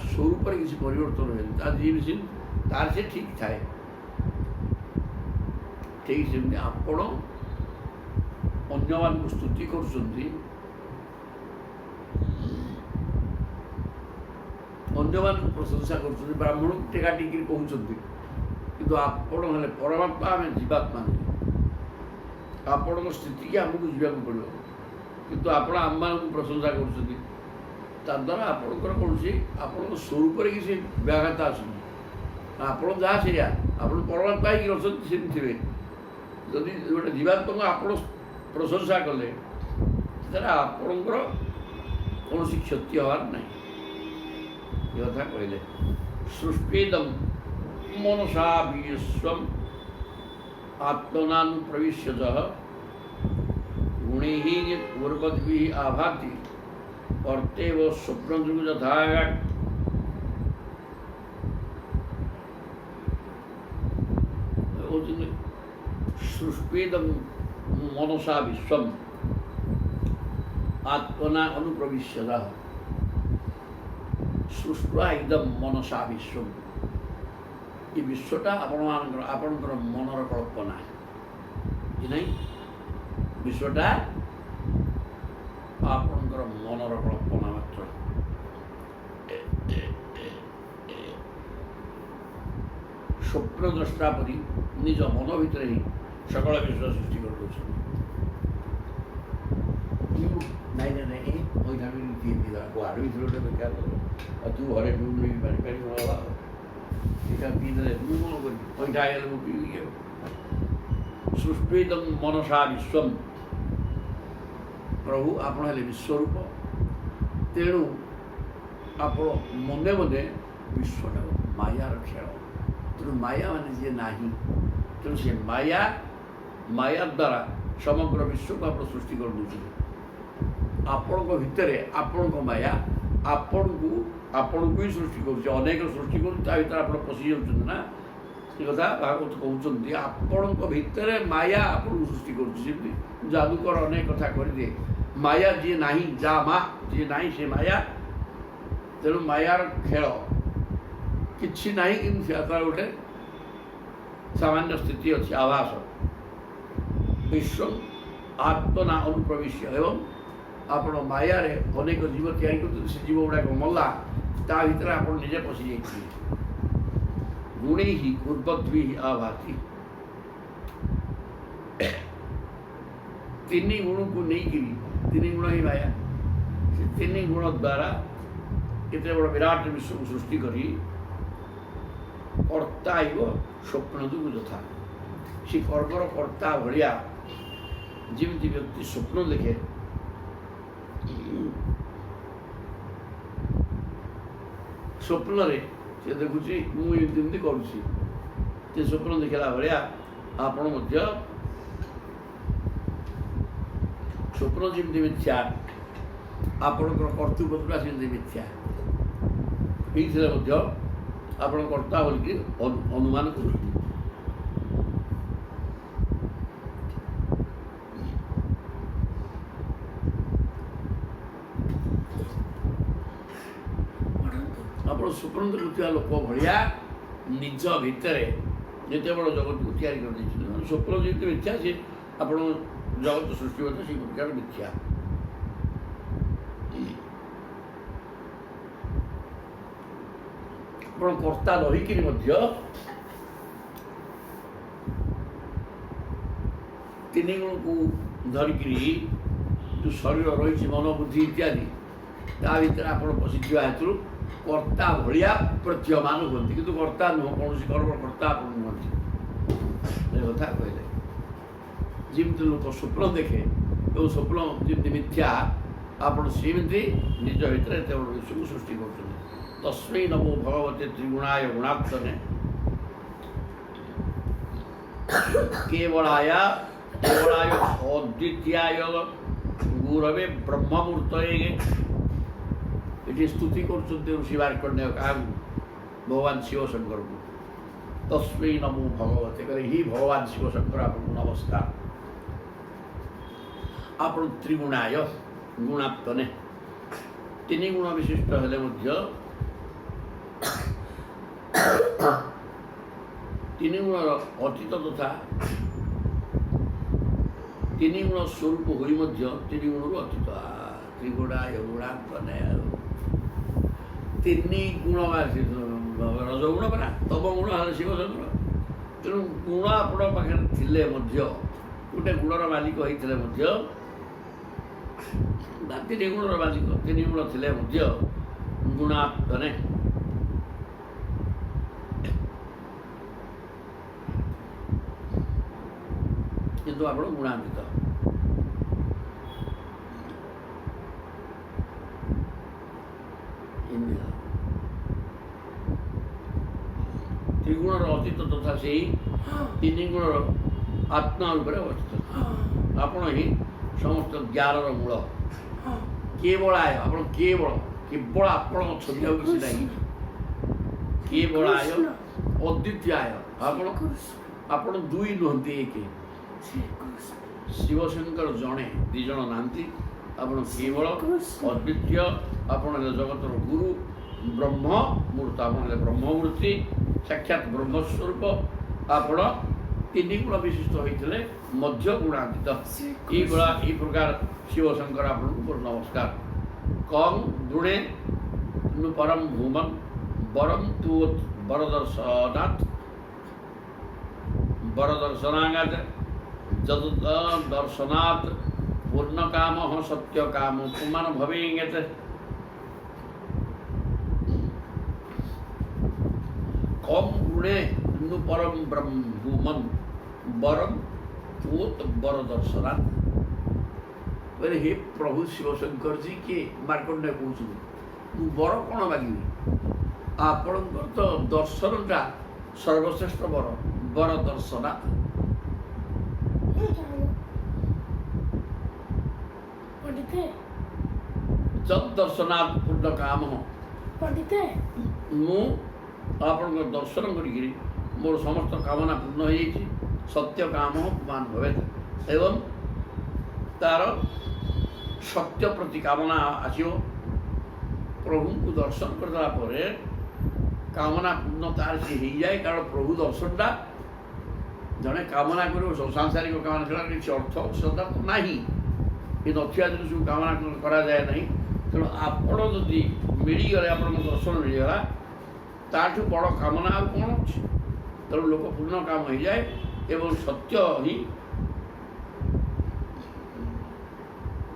स्वरूप किसी परिवर्तन हुए जीव सिंह तार से ठीक थाए। ठीक सेमती आपण अन्य मान को स्तुति कर अन्य मान को प्रशंसा कर ब्राह्मण को टेका टिकी कहते कि आपण हेल्ले परमात्मा आम जीवात्मा नहीं। आपण स्थिति की आमको जावाक पड़ो किंतु आपण आम मान प्रशंसा कर आपणकर कौन आपण स्वरूप किसी व्याघात आसुनी। आपण जहाँ से आप परमात्मा ही अच्छे थे जदि गोटे जीवात्मा को आप प्रशंसा कले आपणकर कौन क्षति हबार नहीं। कथा कहले सृष्टिदम मनसा विश्वम आत्मनानुप्रविश्यतः गुणैः पूर्वद्भिः आभाति अर्तेव स्वप्नदृक् यथा। सृष्टिदम मनसा विश्वम आत्मना अनुप्रविश्यतः सृष्टा एकदम मनसा विश्व। ये विश्वटा आपणकर मनर कल्पना कि नहीं। विश्वटा आपणकर मनर कल्पना मात्र। स्वप्नद्रष्टा परी निज मन भितर ही सकल विश्व सृष्टि कर नहीं गुहार भर बेकार तू घरे डूबी पानी पानी यहाँ पीदे तू कौन कर पीगे। सृष्टिदम मनसा विश्व प्रभु आपण हेले विश्वरूप तेणु आप मने मने विश्वटा मायार खेल तेणु माया माने जी ना तेणु से माया माया द्वारा समग्र विश्व को आप सृष्टि कर दूसरे आपण भितर आपण माया आपण को ही सृष्टि करेक सृष्टि कर पशि जाना कथा भागवत कहते आपण भितर माया आपको सृष्टि कर जादूकर अनेक कथा कर दिए माया जी ना जा मा जी ना से माया तेणु मायार खेल कि ना कि गोटे सामान्य स्थिति अच्छी आभास विश्व आत्मना अनुप्रविश्य एवं आपण माया अनेक जीव तैयारी कर जीव गुड़ाक मला ତା ଭିତରେ ଆପଣ ନିଜେ ପଶି ଯାଇଥିବେ। ଗୁଣେଇ ହିଁ ପୂର୍ବଦ୍ଭି ଆଭାତି, ତିନି ଗୁଣକୁ ନେଇକିରି, ତିନି ଗୁଣ ହିଁ ମାୟା, ସେ ତିନି ଗୁଣ ଦ୍ୱାରା କେତେ ବଡ଼ ବିରାଟ ବିଶ୍ୱକୁ ସୃଷ୍ଟି କରି କର୍ତ୍ତା ଆଇବ ସ୍ୱପ୍ନକୁ ଯଥା, ସେ କର୍ମର କର୍ତ୍ତା ଭଳିଆ ଯେମିତି ବ୍ୟକ୍ତି ସ୍ୱପ୍ନ ଦେଖେ, ସ୍ୱପ୍ନରେ ସେ ଦେଖୁଛି ମୁଁ ଏମିତି ଏମିତି କରୁଛି, ସେ ସ୍ୱପ୍ନ ଦେଖିଲା ଭଳିଆ ଆପଣ ମଧ୍ୟ ସ୍ୱପ୍ନ ଯେମିତି ମିଥ୍ୟା, ଆପଣଙ୍କର କର୍ତ୍ତୃପତ୍ରଟା ସେମିତି ମିଥ୍ୟା ହେଇଥିଲେ ମଧ୍ୟ ଆପଣ କର୍ତ୍ତା ବୋଲିକି ଅନୁମାନ କରୁଛନ୍ତି। ଆପଣ ସ୍ୱପ୍ନ ଦେଖୁଥିବା ଲୋକ ଭଳିଆ ନିଜ ଭିତରେ ଯେତେ ବଡ଼ ଜଗତକୁ ତିଆରି କରିଦେଇଛନ୍ତି, ସ୍ୱପ୍ନ ଯେମିତି ମିଥ୍ୟା, ସେ ଆପଣ ଜଗତ ସୃଷ୍ଟି ମଧ୍ୟ ସେଇ ପ୍ରକାର ମିଥ୍ୟା। ଆପଣ କର୍ତ୍ତା ରହିକିରି ମଧ୍ୟ ତିନି ଗୁଣକୁ ଧରିକିରି ଯେଉଁ ଶରୀର ରହିଛି, ମନ ବୁଦ୍ଧି ଇତ୍ୟାଦି, ତା ଭିତରେ ଆପଣ ପଶିଥିବା ହେତୁ କର୍ତ୍ତା ଭଳିଆ ପ୍ରତୀୟମାନ ହୁଅନ୍ତି, କିନ୍ତୁ କର୍ତ୍ତା ନୁହଁ, କୌଣସି କର୍ମର କର୍ତ୍ତା ଆପଣ ନୁହନ୍ତି। ଏ କଥା କହିଲେ ଯେମିତି ଲୋକ ସ୍ୱପ୍ନ ଦେଖେ ଏବଂ ସ୍ୱପ୍ନ ଯେମିତି ମିଥ୍ୟା, ଆପଣ ସେମିତି ନିଜ ଭିତରେ ଏତେ ବଡ଼ ବିଶ୍ୱକୁ ସୃଷ୍ଟି କରୁଛନ୍ତି। ତସ୍ମୈ ନମୋ ଭଗବତେ ତ୍ରିଗୁଣାୟ ଗୁଣାତ୍ମନେ କେବଳାୟ ଅଦ୍ୱିତୀୟାୟ ଗୁରବେ ବ୍ରହ୍ମମୂର୍ତ୍ତୟେ। ଏଠି ସ୍ତୁତି କରୁଛନ୍ତି ଋଷି ମାର୍କଣ୍ଡେୟ କାହାକୁ? ଭଗବାନ ଶିବ ଶଙ୍କରଙ୍କୁ। ତସ୍ମୈ ନମୋ ଭଗବତେ, କହିଲେ ହି ଭଗବାନ ଶିବ ଶଙ୍କର ଆପଣଙ୍କୁ ନମସ୍କାର। ଆପଣ ତ୍ରିଗୁଣାୟ ଗୁଣାତ୍ମନେ, ତିନି ଗୁଣ ବିଶିଷ୍ଟ ହେଲେ ମଧ୍ୟ ତିନି ଗୁଣର ଅତୀତ ତଥା ତିନି ଗୁଣ ସ୍ୱରୂପ ହୋଇ ମଧ୍ୟ ତିନି ଗୁଣରୁ ଅତୀତ। ତ୍ରିଗୁଣାୟ ଗୁଣାତ୍ମନେ, ତିନି ଗୁଣ ରଜଗୁଣ ପରା, ତମ ଗୁଣ ହେଲେ ଶିବଶଙ୍କର। ତେଣୁ ଗୁଣ ଆପଣଙ୍କ ପାଖରେ ଥିଲେ ମଧ୍ୟ, ଗୋଟେ ଗୁଣର ମାଲିକ ହେଇଥିଲେ ମଧ୍ୟ, ତିନି ଗୁଣର ମାଲିକ, ତିନି ଗୁଣ ଥିଲେ ମଧ୍ୟ ଗୁଣାତ୍ମନେ, କିନ୍ତୁ ଆପଣ ଗୁଣାନ୍ୱିତ। ତ୍ରିଗୁଣର ଅତୀତ ତଥା ସେଇ ତିନି ଗୁଣର ଆତ୍ମା ରୂପରେ ଅବସ୍ଥିତ। ଆପଣ ହିଁ ସମସ୍ତ ଜ୍ଞାନର ମୂଳ। କେବଳାୟ, ଆପଣ କେବଳ ଆପଣ ଅଛନ୍ତି, ଆଉ କିଛି ନାହିଁ। କେବଳାୟ ଅଦ୍ୱିତୀୟାୟ, ଆପଣ ଦୁଇ ନୁହନ୍ତି, ଏକ। ଶିବଶଙ୍କର ଜଣେ, ଦୁଇ ଜଣ ନାହାନ୍ତି। ଆପଣ କେବଳ ଅଦ୍ୱିତୀୟ, ଆପଣ ହେଲେ ଜଗତର ଗୁରୁ, ବ୍ରହ୍ମମୂର୍ତ୍ତ, ଆପଣ ହେଲେ ବ୍ରହ୍ମମୂର୍ତ୍ତି, ସାକ୍ଷାତ ବ୍ରହ୍ମସ୍ୱରୂପ। ଆପଣ ତିନି ଗୁଣ ବିଶିଷ୍ଟ ହୋଇଥିଲେ ମଧ୍ୟ ଗୁଣାନ୍ୱିତ। ଏଇ ପ୍ରକାର ଶିବଶଙ୍କର ଆପଣଙ୍କୁ ମୋର ନମସ୍କାର। କଂ ଗୁଣେ ନୁ ପରମ ଭୂମନ୍ ବରଂ ତୁ ବରଦର୍ଶନାଗାତ ଯଦ ଦର୍ଶନାତ୍ ପୂର୍ଣ୍ଣ କାମ ସତ୍ୟ କାମ ପୁମାନ ଭବେଙ୍ଗେତ। कम गुणे नु परम ब्रह्मन बरम त्वोत बर दर्शना। बोले हे प्रभु शिवशंकर जी के मार्कंडे कहते बर कौन मागिबी, आपणकर तो दर्शनटा सर्वश्रेष्ठ बर, बर दर्शना। जद दर्शनात् पूर्ण काम मु आपण दर्शन करी मोर समस्त कामना पूर्ण हो जाइए। सत्य काम मान भवे एवं तार सत्य प्रति कामना आसो। प्रभु को दर्शन करदेला कामना पूर्ण तार से हो जाए, कारण प्रभु दर्शनटा जड़े कामना कर सांसारिक कामना करा किसी अर्थ श्रद्धा तो ना, ये नथिया दिन सब कामना करा जाए ना। ତେଣୁ ଆପଣ ଯଦି ମିଳିଗଲେ ଆପଣଙ୍କ ଦର୍ଶନ ମିଳିଗଲା ତାଠୁ ବଡ଼ କାମନା ଆଉ କ'ଣ ଅଛି। ତେଣୁ ଲୋକ ପୂର୍ଣ୍ଣ କାମ ହେଇଯାଏ ଏବଂ ସତ୍ୟ ହିଁ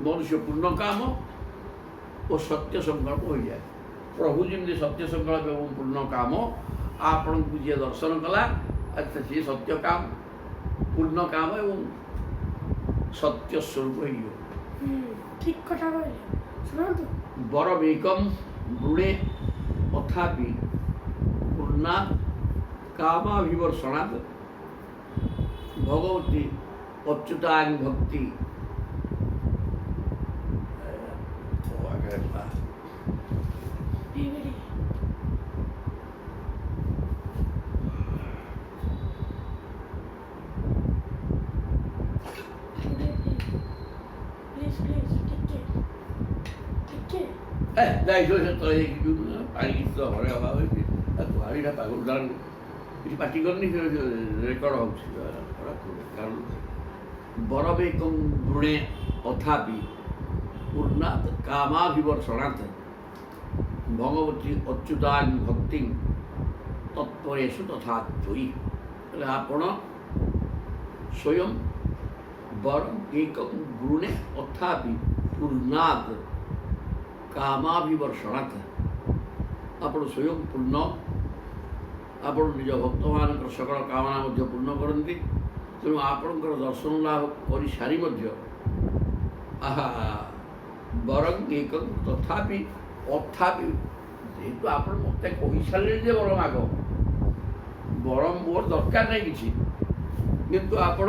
ମନୁଷ୍ୟ ପୂର୍ଣ୍ଣ କାମ ଓ ସତ୍ୟ ସଂକଳ୍ପ ହୋଇଯାଏ। ପ୍ରଭୁ ଯେମିତି ସତ୍ୟ ସଂକଳ୍ପ ଏବଂ ପୂର୍ଣ୍ଣ କାମ ଆପଣଙ୍କୁ ଯିଏ ଦର୍ଶନ କଲା ସିଏ ସତ୍ୟ କାମ ପୂର୍ଣ୍ଣ କାମ ଏବଂ ସତ୍ୟ ସ୍ୱରୂପ ହେଇଯିବ। ଠିକ କଥା କହିଲେ। ଶୁଣନ୍ତୁ, ବରମେକମ୍ ବୃଣେ ତଥାପି ପୂର୍ଣ୍ଣାତ୍ କାମାଭିବର୍ଷଣାତ୍ ଭଗବତୀ ଅଚ୍ୟୁତାଂ ଭକ୍ତି DVD ପ୍ଲିଜ ଟିକେ ଯାଇଥିବ ସେ ତଳେ ହେଇକି ପାଣି କିଛି ତ ଘରେ ଅଭାବ ହେଇଛି ପାଣିଟା ପାଗ ଉଦାହରଣ କିଛି ପାଟି କରିନି ରେକର୍ଡ଼ ହେଉଛି କାରଣ ବରମେକମ୍ ବୃଣେ ତଥାପି ପୂର୍ଣ୍ଣାତ୍ କାମାଭିବର୍ଷଣାତ୍ ଭଗବତୀ ଅଚ୍ୟୁତାଂ ଭକ୍ତି ତତ୍ପରେଷୁ ତଥା ତ୍ୱୟି। ହେଲେ ଆପଣ ସ୍ୱୟଂ ବରମେକମ୍ ବୃଣେ ତଥାପି ପୂର୍ଣ୍ଣାତ୍ କାମାଭିବର୍ଷଣାତ୍ ଆପଣ ସ୍ୱୟଂ ପୂର୍ଣ୍ଣ ଆପଣ ନିଜ ଭକ୍ତମାନଙ୍କର ସକଳ କାମନା ମଧ୍ୟ ପୂର୍ଣ୍ଣ କରନ୍ତି। ତେଣୁ ଆପଣଙ୍କର ଦର୍ଶନ ଲାଭ କରିସାରି ମଧ୍ୟ ବରଂ ଏକଂ ତଥାପି ଅଥାପି ଯେହେତୁ ଆପଣ ମୋତେ କହିସାରିଲେଣି ଯେ ବର ମାଗ ବରଂ ମୋର ଦରକାର ନାହିଁ କିଛି, କିନ୍ତୁ ଆପଣ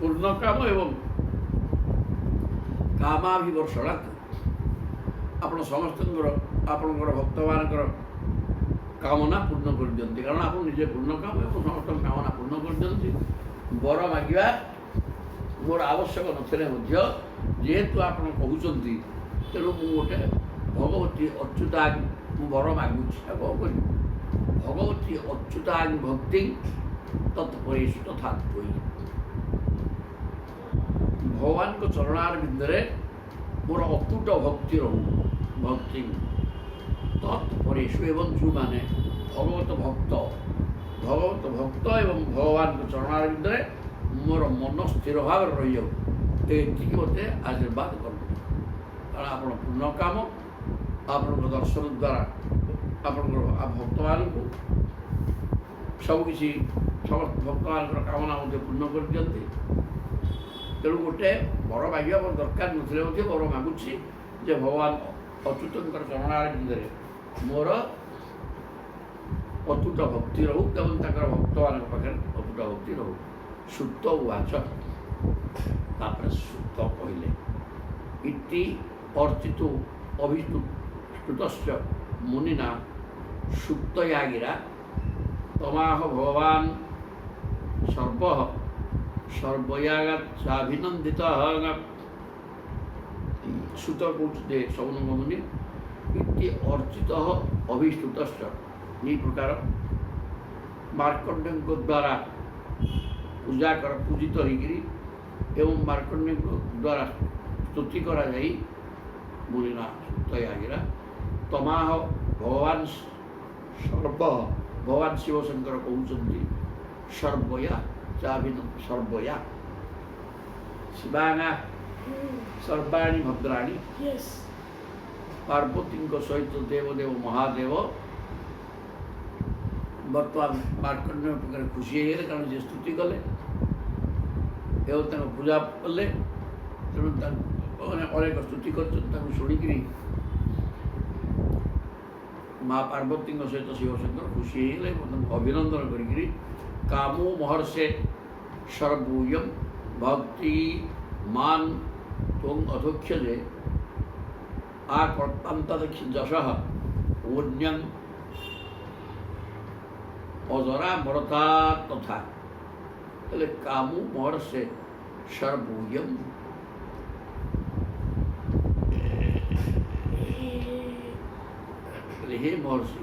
ପୂର୍ଣ୍ଣ କାମ ଏବଂ କାମାଭିବର୍ଷଣାତ୍ ଆପଣ ସମସ୍ତଙ୍କର ଆପଣଙ୍କର ଭକ୍ତମାନଙ୍କର କାମନା ପୂର୍ଣ୍ଣ କରିଦିଅନ୍ତି। କାରଣ ଆପଣ ନିଜେ ପୂର୍ଣ୍ଣ କାମ ଏବଂ ସମସ୍ତଙ୍କ କାମନା ପୂର୍ଣ୍ଣ କରିଦିଅନ୍ତି। ବର ମାଗିବା ମୋର ଆବଶ୍ୟକ ନଥିଲେ ମଧ୍ୟ ଯେହେତୁ ଆପଣ କହୁଛନ୍ତି ତେଣୁ ମୁଁ ଗୋଟେ ଭଗବତୀ ଅଚ୍ୟୁତାଂ ମୁଁ ବର ମାଗୁଛି ଆଉ କ'ଣ କରିବି। ଭଗବତୀ ଅଚ୍ୟୁତାଂ ଭକ୍ତି ତତ୍ପରେଷୁ ତଥା ତ୍ୱୟି। ଭଗବାନଙ୍କ ଚରଣାର ବିନ୍ଦରେ ମୋର ଅତୁଟ ଭକ୍ତି ରହୁ ଭକ୍ତି ତତ୍ପରେଷୁ ଏବଂ ଯେଉଁମାନେ ଭଗବତ ଭକ୍ତ ଏବଂ ଭଗବାନଙ୍କ ଚରଣାର ବିନ୍ଦରେ ମୋର ମନ ସ୍ଥିର ଭାବରେ ରହିଯାଉ ଏତିକି ମୋତେ ଆଶୀର୍ବାଦ କରନ୍ତୁ। କାରଣ ଆପଣ ପୂର୍ଣ୍ଣ କାମ ଆପଣଙ୍କ ଦର୍ଶନ ଦ୍ୱାରା ଆପଣଙ୍କର ଭକ୍ତମାନଙ୍କୁ ସବୁକିଛି ସମସ୍ତ ଭକ୍ତମାନଙ୍କର କାମନା ମଧ୍ୟ ପୂର୍ଣ୍ଣ କରିଦିଅନ୍ତି। ତେଣୁ ଗୋଟେ ବର ମାଗିବା ମୋର ଦରକାର ନଥିଲେ ମଧ୍ୟ ବର ମାଗୁଛି ଯେ ଭଗବାନ ଅଚ୍ୟୁତଙ୍କର ଚରଣାର ବିନ୍ଦରେ ମୋର ଅତୁଟ ଭକ୍ତି ରହୁ ଏବଂ ତାଙ୍କର ଭକ୍ତମାନଙ୍କ ପାଖରେ ଅତୁଟ ଭକ୍ତି ରହୁ। ସୁତ ଉବାଚ ତାପରେ ସୁତ କହିଲେ ଇତି ଅର୍ଚିତୁ ଅଭିଷ୍ଠୁତଶ୍ଚ ମୁନିନା ସୁକ୍ତୟା ଗିରା ତମାହ ଭଗବାନ ସର୍ବୟାଗାଭିନନ୍ଦିତଃ। ସୁତ କହୁଛି ଯେ ସୌନକ ମୁନି ଇତି ଅର୍ଚିତ ଅଭିଷ୍ଠୁତଶ୍ଚ ଏହି ପ୍ରକାର ମାର୍କଣ୍ଡେୟଙ୍କ ଦ୍ୱାରା ପୂଜିତ ହୋଇକରି ଏବଂ ମାର୍କଣ୍ଡେୟଙ୍କ ଦ୍ୱାରା ସ୍ତୁତି କରାଯାଇ ମୁନିନା ସୁକ୍ତୟା ଗିରା ତମାହ ଭଗବାନ ଭଗବାନ ଶିବଶଙ୍କର କହୁଛନ୍ତି ସର୍ବୟା ଶିବାଙ୍ଗା ସର୍ବାଣୀ ଭଦ୍ରାଣୀ ପାର୍ବତୀଙ୍କ ସହିତ ଦେବଦେବ ମହାଦେବ ବର୍ତ୍ତମାନ ମାର୍କଣ୍ଡେୟ ପାଖରେ ଖୁସି ହେଇଗଲେ କାରଣ ଯିଏ ସ୍ତୁତି କଲେ ଏବଂ ତାଙ୍କ ପୂଜା କଲେ ତେଣୁ ମାନେ ଅନେକ ସ୍ତୁତି କରିଛନ୍ତି ତାଙ୍କୁ ଶୁଣିକିରି ମା ପାର୍ବତୀଙ୍କ ସହିତ ଶିବଶଙ୍କର ଖୁସି ହେଇଗଲେ ଏବଂ ତାଙ୍କୁ ଅଭିନନ୍ଦନ କରିକିରି କାମୁ ମହର୍ଷେ ସର୍ବୂୟମ୍ ଭକ୍ତି ମାନ ତ୍ୱଂ ଅଧୋକ୍ଷ୍ୟଜେ ଆକର୍ତ୍ତନ୍ତଦକ୍ଷି ଯଶଃ ପୁଣ୍ୟଂ ଅଜରା ମରତା ତଥା। ହେଲେ କାମୁ ମହର୍ଷେ ସର୍ବୂୟମ୍ ହେ ମହର୍ଷି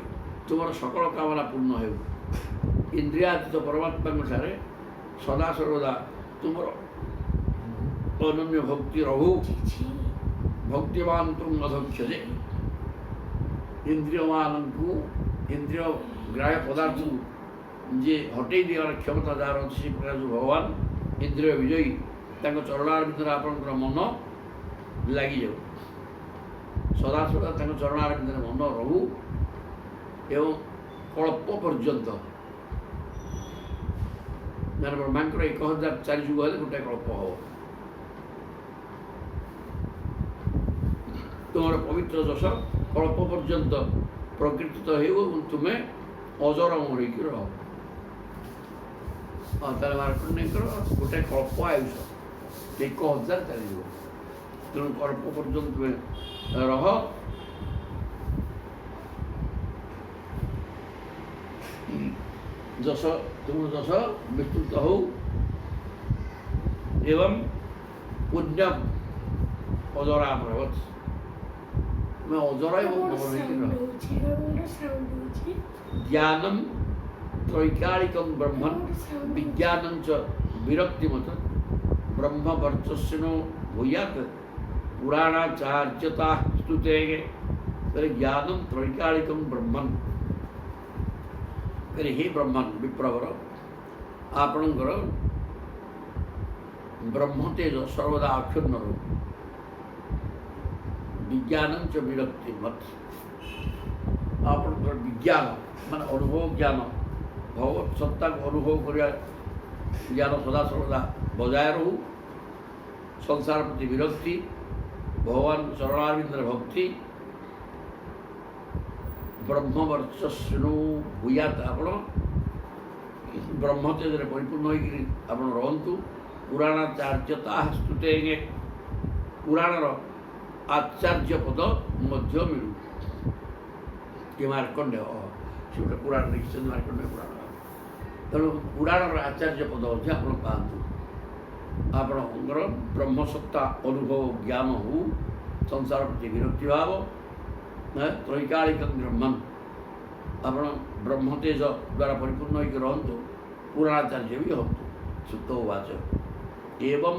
ତୁମର ସକଳ କାମନା ପୂର୍ଣ୍ଣ ହେଉ। ଇନ୍ଦ୍ରିୟାତୀତ ପରମାତ୍ମାଙ୍କ ଠାରେ ସଦାସର୍ବଦା ତୁମର ଅନନ୍ୟ ଭକ୍ତି ରହୁ। ଭକ୍ତିମାନ ତୁମ ଅଧକ୍ଷ ଯେ ଇନ୍ଦ୍ରିୟମାନଙ୍କୁ ଇନ୍ଦ୍ରିୟ ଗ୍ରାହ୍ୟ ପଦାର୍ଥକୁ ଯିଏ ହଟେଇ ଦେବାର କ୍ଷମତା ଯାହାର ଅଛି ସେ ପ୍ରକାର ଯେଉଁ ଭଗବାନ ଇନ୍ଦ୍ରିୟ ବିଜୟୀ ତାଙ୍କ ଚରଣାର ଭିତରେ ଆପଣଙ୍କର ମନ ଲାଗିଯାଉ ସଦାସଦା ତାଙ୍କ ଚରଣାର ଭିତରେ ମନ ରହୁ ଏବଂ କଳ୍ପ ପର୍ଯ୍ୟନ୍ତ ମାନେ ବ୍ରହ୍ମାଙ୍କର 1004 ଯୁଗ ହେଲେ ଗୋଟାଏ କଳ୍ପ ହେବ ତୁମର ପବିତ୍ର ଯଶ କଳ୍ପ ପର୍ଯ୍ୟନ୍ତ ପ୍ରକୀର୍ତ୍ତିତ ହେଉ ଏବଂ ତୁମେ ଅଜର ଅମର ହେଇକି ରହ ତାହେଲେ ମାର୍କଣ୍ଡେୟଙ୍କର ଗୋଟାଏ କଳ୍ପ ଆୟୁଷ 1004 ଚାଲିଯିବ ତେଣୁ କଳ୍ପ ପର୍ଯ୍ୟନ୍ତ ତୁମେ ରହ ଯଶ ତୁମର ଯଶ ବିସ୍ତୃତ ହଉ ଏବଂ ପୁଣ୍ୟ ଅଜରା ଆମର ତୁମେ ଅଜରା ଏବଂ ଅମର ହେଇକି ରହ ଜ୍ଞାନम त्रैकालिकं ब्रह्मण विज्ञानं च विरक्तिमत ब्रह्म वर्चस्विनो भूयात् पुराणाचार्यता स्तुते तर्हि ज्ञानं त्रैकालिकं ब्रह्मण तर्हि हे ब्रह्मण विप्रवर आपणकर ब्रह्म तेज सर्वदा अक्षुण्ण रहो विज्ञानं च विरक्तिमत आपणकर विज्ञान मान अनुभव ज्ञान भगवत सत्ता को अनुभव कर ज्ञान सदा सर्वदा बजाय रहू संसार प्रति विरक्ति भगवान चरणारविंद भक्ति ब्रह्म वर्चस्विनो भूयात आपण ब्रह्म तेज परिपूर्ण होकर रहतु पुराणाचार्यता स्तुते पुराणर आचार्य पद मध्य मिलू कि मार्कंडेय से गोटे पुराण लिखिं मार्कंडेय पुराण तेणु पुराणर आचार्य पद अच्छे आप पातु आपणकर ब्रह्मसत्ता अनुभव ज्ञान हो संसार प्रति विरक्ति भाव त्रैकालिक ब्रह्मण आप ब्रह्मतेज द्वारा परिपूर्ण होकर रहतु पुराणाचार्य भी हूँ सुत उवाच एवं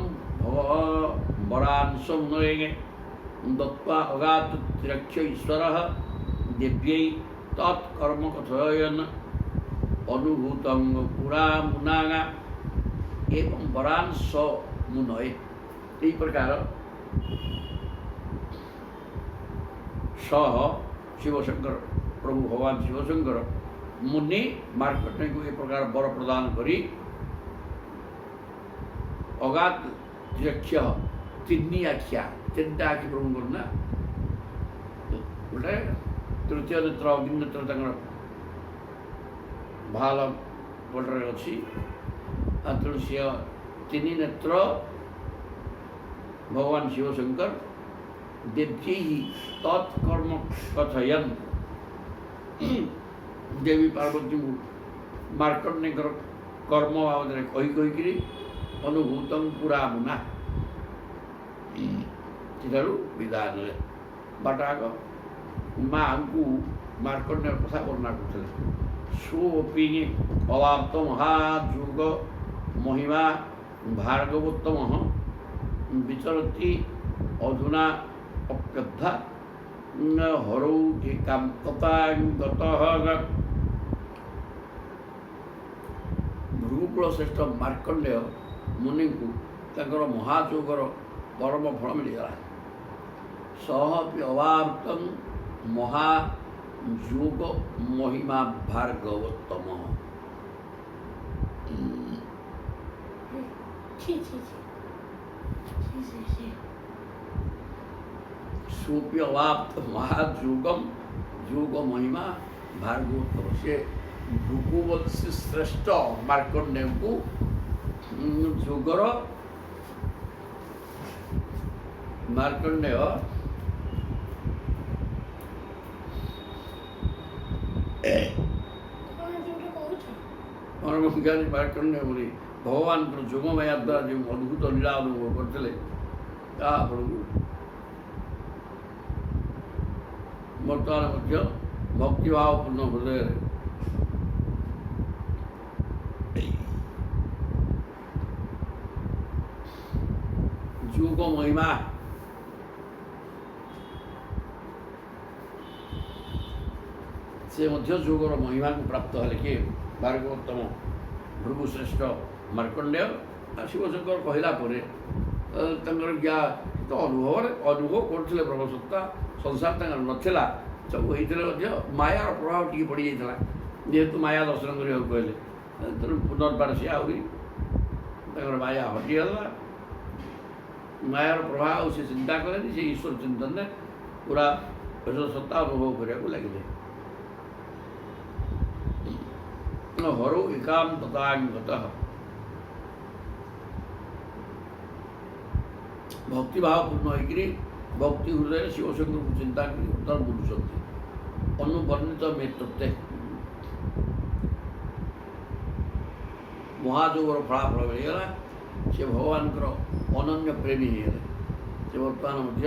वरांश उन्नयेंगे दत्वा अगात तिरक्ष ईश्वर दिव्यै तत्कर्म कथयन अनुभूत पुरा मुनागा एवं वरांश मुनये यही प्रकार सह शिवशंकर प्रभु भगवान शिवशंकर मुनि मार्कंडेय को ये प्रकार वर प्रदान करी अगात तिरक्ष तिन्नी आख्या तीनटा आखि प्रभु करना गोटे तृतीय नेत्र अग्नि नेत्र भाल पटरे अच्छी तेणु सी तीन नेत्र भगवान शिवशंकर देवी तत्कर्म कथयन देवी पार्वती मार्कंडेय कर्म बाबद कही अनुभूत पूरा मुना विदाय ने बाटाक माँ को मार्कंडेय कथा वर्णना करते सोपी अवाप्त महाजुग महिमा भार्गवोत्तम विचरती अधुना अप्यद्धा हरौ एकांततागतः भृगुकुल श्रेष्ठ मार्कंडेय मुनि को महाजोगर परम फल मिलगला सहपि अवाप्त महायोग महिमा भार्गवोत्तम सोपि अवाप्त महायोगम योग महिमा भार्गवोत्तम से भृगुवंशी श्रेष्ठ मार्कंडेय को जोगर मार्कंडेय परम ज्ञानी मार्कंडेय मुनि भगवान जोगमाया द्वारा जो अद्भुत लीला अनुभव करते बर्तमान भक्तिभावपूर्ण हृदय जोग महिमा ସେ ମଧ୍ୟ ଯୋଗର ମହିମାକୁ ପ୍ରାପ୍ତ ହେଲେ କିଏ ଭାର୍ଗବୋତ୍ତମ ଭୃଗୁଶ୍ରେଷ୍ଠ ମାର୍କଣ୍ଡେୟ। ଶିବଶଙ୍କର କହିଲା ପରେ ତାଙ୍କର ତ ଅନୁଭବ କରୁଥିଲେ ବ୍ରହ୍ମସତ୍ତା, ସଂସାର ତାଙ୍କର ନଥିଲା, ସବୁ ହେଇଥିଲେ ମଧ୍ୟ ମାୟାର ପ୍ରଭାବ ଟିକେ ପଡ଼ିଯାଇଥିଲା। ଯେହେତୁ ମାୟା ଦର୍ଶନ କରିବାକୁ କହିଲେ, ତେଣୁ ପୁନର୍ବାର ସିଏ ଆହୁରି ତାଙ୍କର ମାୟା ହଟିଗଲା। ମାୟାର ପ୍ରଭାବ ଆଉ ସେ ଚିନ୍ତା କଲେନି, ସେ ଈଶ୍ୱର ଚିନ୍ତନରେ ପୁରା ସତ୍ତା ଅନୁଭବ କରିବାକୁ ଲାଗିଲେ। ହରଉ ଏକାନ୍ତତାଙ୍ଗତଃ ଭକ୍ତିଭାବପୂର୍ଣ୍ଣ ହୋଇକରି ଭକ୍ତି ହୃଦୟରେ ଶିବଶଙ୍କରଙ୍କୁ ଚିନ୍ତା କରି ଉତ୍ତର ବୁଲୁଛନ୍ତି। ଅନୁବର୍ଣ୍ଣିତ ମେ ତତ୍ତ୍ୱେ ମହାଯୋଗର ଫଳାଫଳ ମିଳିଗଲା। ସେ ଭଗବାନଙ୍କର ଅନନ୍ୟ ପ୍ରେମୀ ହେଇଗଲେ। ସେ ବର୍ତ୍ତମାନ ମଧ୍ୟ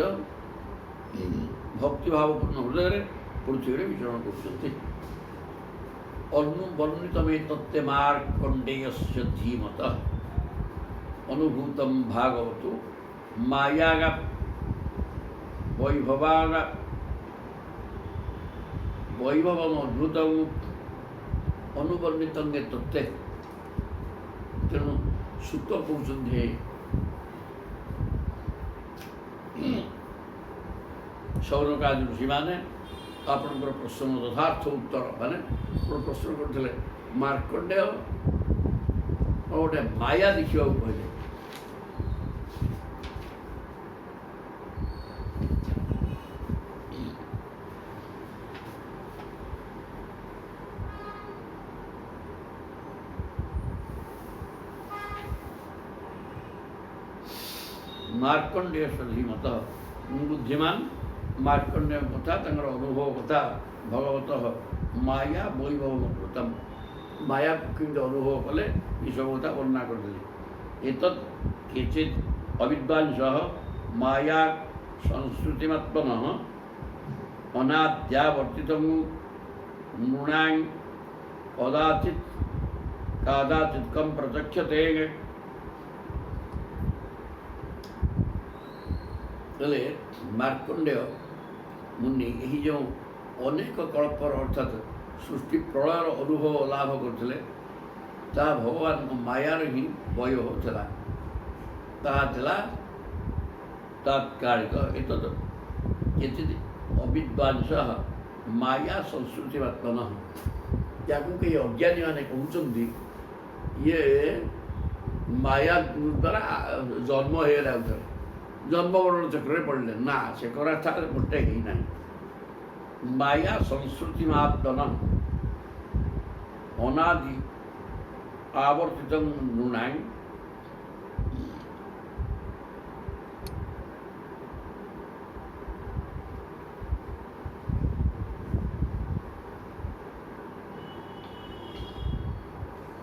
ଭକ୍ତିଭାବପୂର୍ଣ୍ଣ ହୃଦୟରେ ପୃଥିବୀରେ ବିଚରଣ କରୁଛନ୍ତି। ଅନୁବର୍ଣ୍ଣିତ ମେ ତତ୍ତ୍ୱେ ମାର୍କଣ୍ଡେୟସ୍ୟ ଧୀମତଃ ଅନୁଭୂତଂ ଭାଗବତୁ ମାୟାଗା ବୈଭବମ ଅଦ୍ଭୁତଂ ଅନୁବର୍ଣ୍ଣିତଂ ଏ ତତ୍ତ୍ୱେ। ତେଣୁ ସୂତ କହୁଛନ୍ତି, ଶୌନକାଦି ଋଷିମାନେ ଆପଣଙ୍କର ପ୍ରଶ୍ନ ଯଥାର୍ଥ ଉତ୍ତର, ମାନେ ଗୋଟେ ପ୍ରଶ୍ନ କରୁଥିଲେ ମାର୍କଣ୍ଡେୟ ଗୋଟେ ମାୟା ଦେଖିବାକୁ କହିଲେ। ମାର୍କଣ୍ଡେୟ ଧୀମତ ବୁଦ୍ଧିମାନ ମାର୍କଣ୍ଡେୟ କଥା, ତାଙ୍କର ଅନୁଭବ କଥା ଭଗବତଃ ମାୟା ବୈଭବ କୃତମ, ମାୟାକୁ କେମିତି ଅନୁଭବ କଲେ ଏସବୁ କଥା ବର୍ଣ୍ଣନା କରିଦେଲେ। ଏତତ୍ କେଚିତ୍ ଅବିଦ୍ୱାଂସଃ ମାୟା ସଂସ୍କୃତିମାତ୍ମନଃ ଅନାଦ୍ୟାବର୍ତ୍ତିतं ନୃଣାଂ କଦାଚିତ୍କଂ ପ୍ରଚକ୍ଷତେ। ହେଲେ ମାର୍କଣ୍ଡେୟ ମୁନି ଏହି ଯେଉଁ ଅନେକ କଳ୍ପର ଅର୍ଥାତ୍ ସୃଷ୍ଟି ପ୍ରଳୟର ଅନୁଭବ ଲାଭ କରୁଥିଲେ, ତାହା ଭଗବାନଙ୍କ ମାୟାର ହିଁ ବୈଭବ ଥିଲା, ତାହା ଥିଲା ତାତ୍କାଳିକ। ଏତତ୍ କେଚିତ୍ ଅବିଦ୍ୱାଂସଃ ମାୟା ସଂସ୍କୃତିମାତ୍ମନଃ, ଯାହାକୁ କେହି ଅଜ୍ଞାନୀମାନେ କହୁଛନ୍ତି ଇଏ ମାୟା ଦ୍ୱାରା ଜନ୍ମ ହେଇଗଲା, ଆଉଥରେ ଜନ୍ମମରଣ ଚକ୍ରରେ ପଡ଼ିଲେ। ନା, ସେ କଥା ମୋଟେ ହେଇନାହିଁ। ମାୟା ସଂସ୍କୃତିମାତ୍ମନଃ ଅନାଦି ଆବର୍ତ୍ତିतं ନୃଣାଂ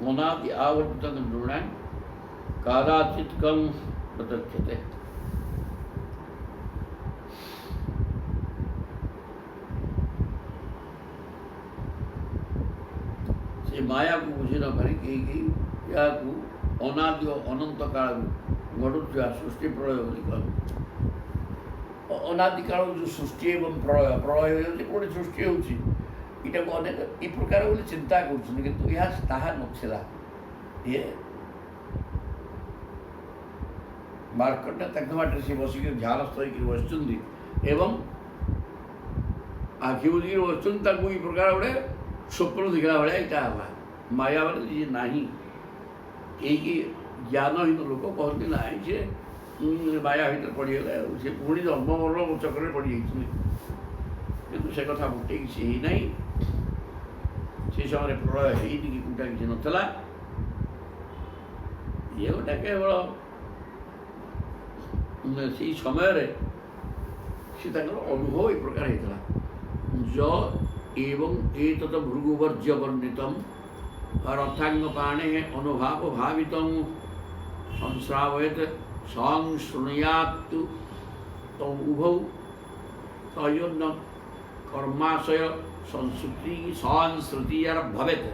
ଅନାଦି ଆବର୍ତ୍ତିतं ନୃଣାଂ କଦାଚିତ୍କଂ ପ୍ରଚକ୍ଷତେ। ମାୟାକୁ ବୁଝି ନ ପାରି କେହି ଏହାକୁ ଅନାଦି ଓ ଅନନ୍ତ କାଳରୁ ଘଟୁଥିବା ସୃଷ୍ଟି ପ୍ରଳୟ ବୋଲି କହନ୍ତି। ଅନାଦି କାଳରୁ ଯେଉଁ ସୃଷ୍ଟି ଏବଂ ପ୍ରଳୟ ହେଉଛି ପୁଣି ସୃଷ୍ଟି ହେଉଛି, ଏଇଟାକୁ ଅନେକ ଏ ପ୍ରକାର ବୋଲି ଚିନ୍ତା କରୁଛନ୍ତି, କିନ୍ତୁ ଏହା ତାହା ନଥିଲା। ଇଏ ମାର୍କଣ୍ଡେୟ ତାଙ୍କ ବାଟରେ ସେ ବସିକି ଧ୍ୟାନସ୍ଥ ହେଇକି ବସିଛନ୍ତି ଏବଂ ଆଖି ବୁଝିକି ବସିଛନ୍ତି। ତାଙ୍କୁ ଏ ପ୍ରକାର ଗୋଟେ ସ୍ୱପ୍ନ ଦେଖିଲା ଭଳିଆ ଏଇଟା ହେଲା। ମାୟା ମାନେ ଯିଏ ନାହିଁ, ଏଇକି ଜ୍ଞାନହୀନ ଲୋକ କହନ୍ତି ନାହିଁ ସେ ମାୟା ଭିତରେ ପଡ଼ିଗଲେ, ଆଉ ସେ ପୁଣି ଜନ୍ମମରଣ ଚକ୍ରରେ ପଡ଼ିଯାଇଛନ୍ତି। କିନ୍ତୁ ସେ କଥା ମୋଟେ କିଛି ହେଇନାହିଁ। ସେ ସମୟରେ ପ୍ରଳୟ ହେଇନି କି କୋଉଟା କିଛି ନଥିଲା। ଇଏ ଗୋଟେ କେବଳ ସେଇ ସମୟରେ ସେ ତାଙ୍କର ଅନୁଭବ ଏ ପ୍ରକାର ହେଇଥିଲା। ଏବଂ ଏତତ ଭୃଗୁବର୍ଜ୍ୟ ବର୍ଣ୍ଣିତಂ ରଥାଙ୍ଗ ପାଣେ ଅନୁଭାବ ଭାବିତଂ ସଂଶ୍ରାବୟତ ସଂଶୃଣୁୟାତ୍ ଉଭौ ତୟୋନ୍ନ କର୍ମାଶୟ ସଂସ୍କୃତିୟାର ଭବେତ।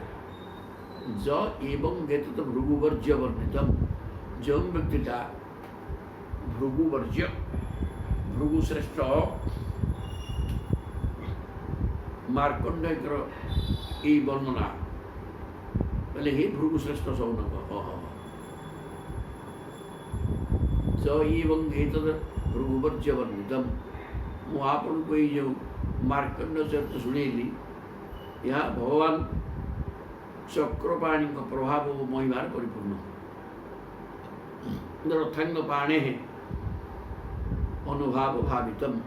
ଏବଂ ଏତତ ଭୃଗୁବର୍ଜ୍ୟ ବର୍ଣ୍ଣିତಂ, ଯେଉଁ ବ୍ୟକ୍ତିଟା ଭୃଗୁବର୍ଜ୍ୟ, ଭୃଗୁଶ୍ରେଷ୍ଠ ମାର୍କଣ୍ଡେୟଙ୍କର এই ବର୍ଣ୍ଣନା କହିଲେ ହେ ଭୃଗୁଶ୍ରେଷ୍ଠ ସୌନକ च एवं एतद् भृगुवर्ज्य वर्णितम् ମୁଁ ଆପଣଙ୍କୁ ଏଇ ଯେଉଁ ମାର୍କଣ୍ଡ ଚରିତ୍ର ଶୁଣେଇଲି ଏହା ଭଗବାନ ଚକ୍ରପାଣୀଙ୍କ ପ୍ରଭାବ ଓ ମହିମାର ପରିପୂର୍ଣ୍ଣ। ରଥାଙ୍ଗ ପାଣେ ଅନୁଭାବ ଭାବିତମ୍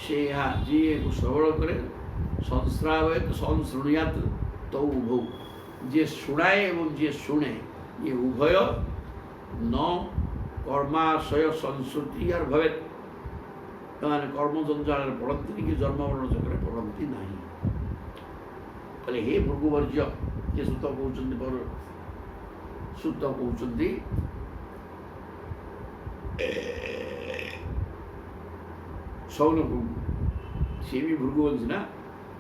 ସେ ଏହା ଯିଏକୁ ସବଳ କରେ ସଂସ୍ରାବୟତ ସଂଶୃଣୁୟାତ ତୌ ଉଭୌ ଯିଏ ଶୁଣାଏ ଏବଂ ଯିଏ ଶୁଣେ ଇଏ ଉଭୟ ନ କର୍ମାଶୟ ସଂସ୍କୃତିର ଭବେତ୍ ସେମାନେ କର୍ମଜଞ୍ଜାଳରେ ପଡ଼ନ୍ତିନି କି ଜନ୍ମମରଣ ଚକ୍ରରେ ପଡ଼ନ୍ତି ନାହିଁ। ତାହେଲେ ହେ ଭୃଗୁବର୍ଜ୍ୟ କିଏ ସୂତ କହୁଛନ୍ତି ସୂତ କହୁଛନ୍ତି ସୌନକୁ ସିଏ ବି ଭୃଗୁବଂଶୀ ନା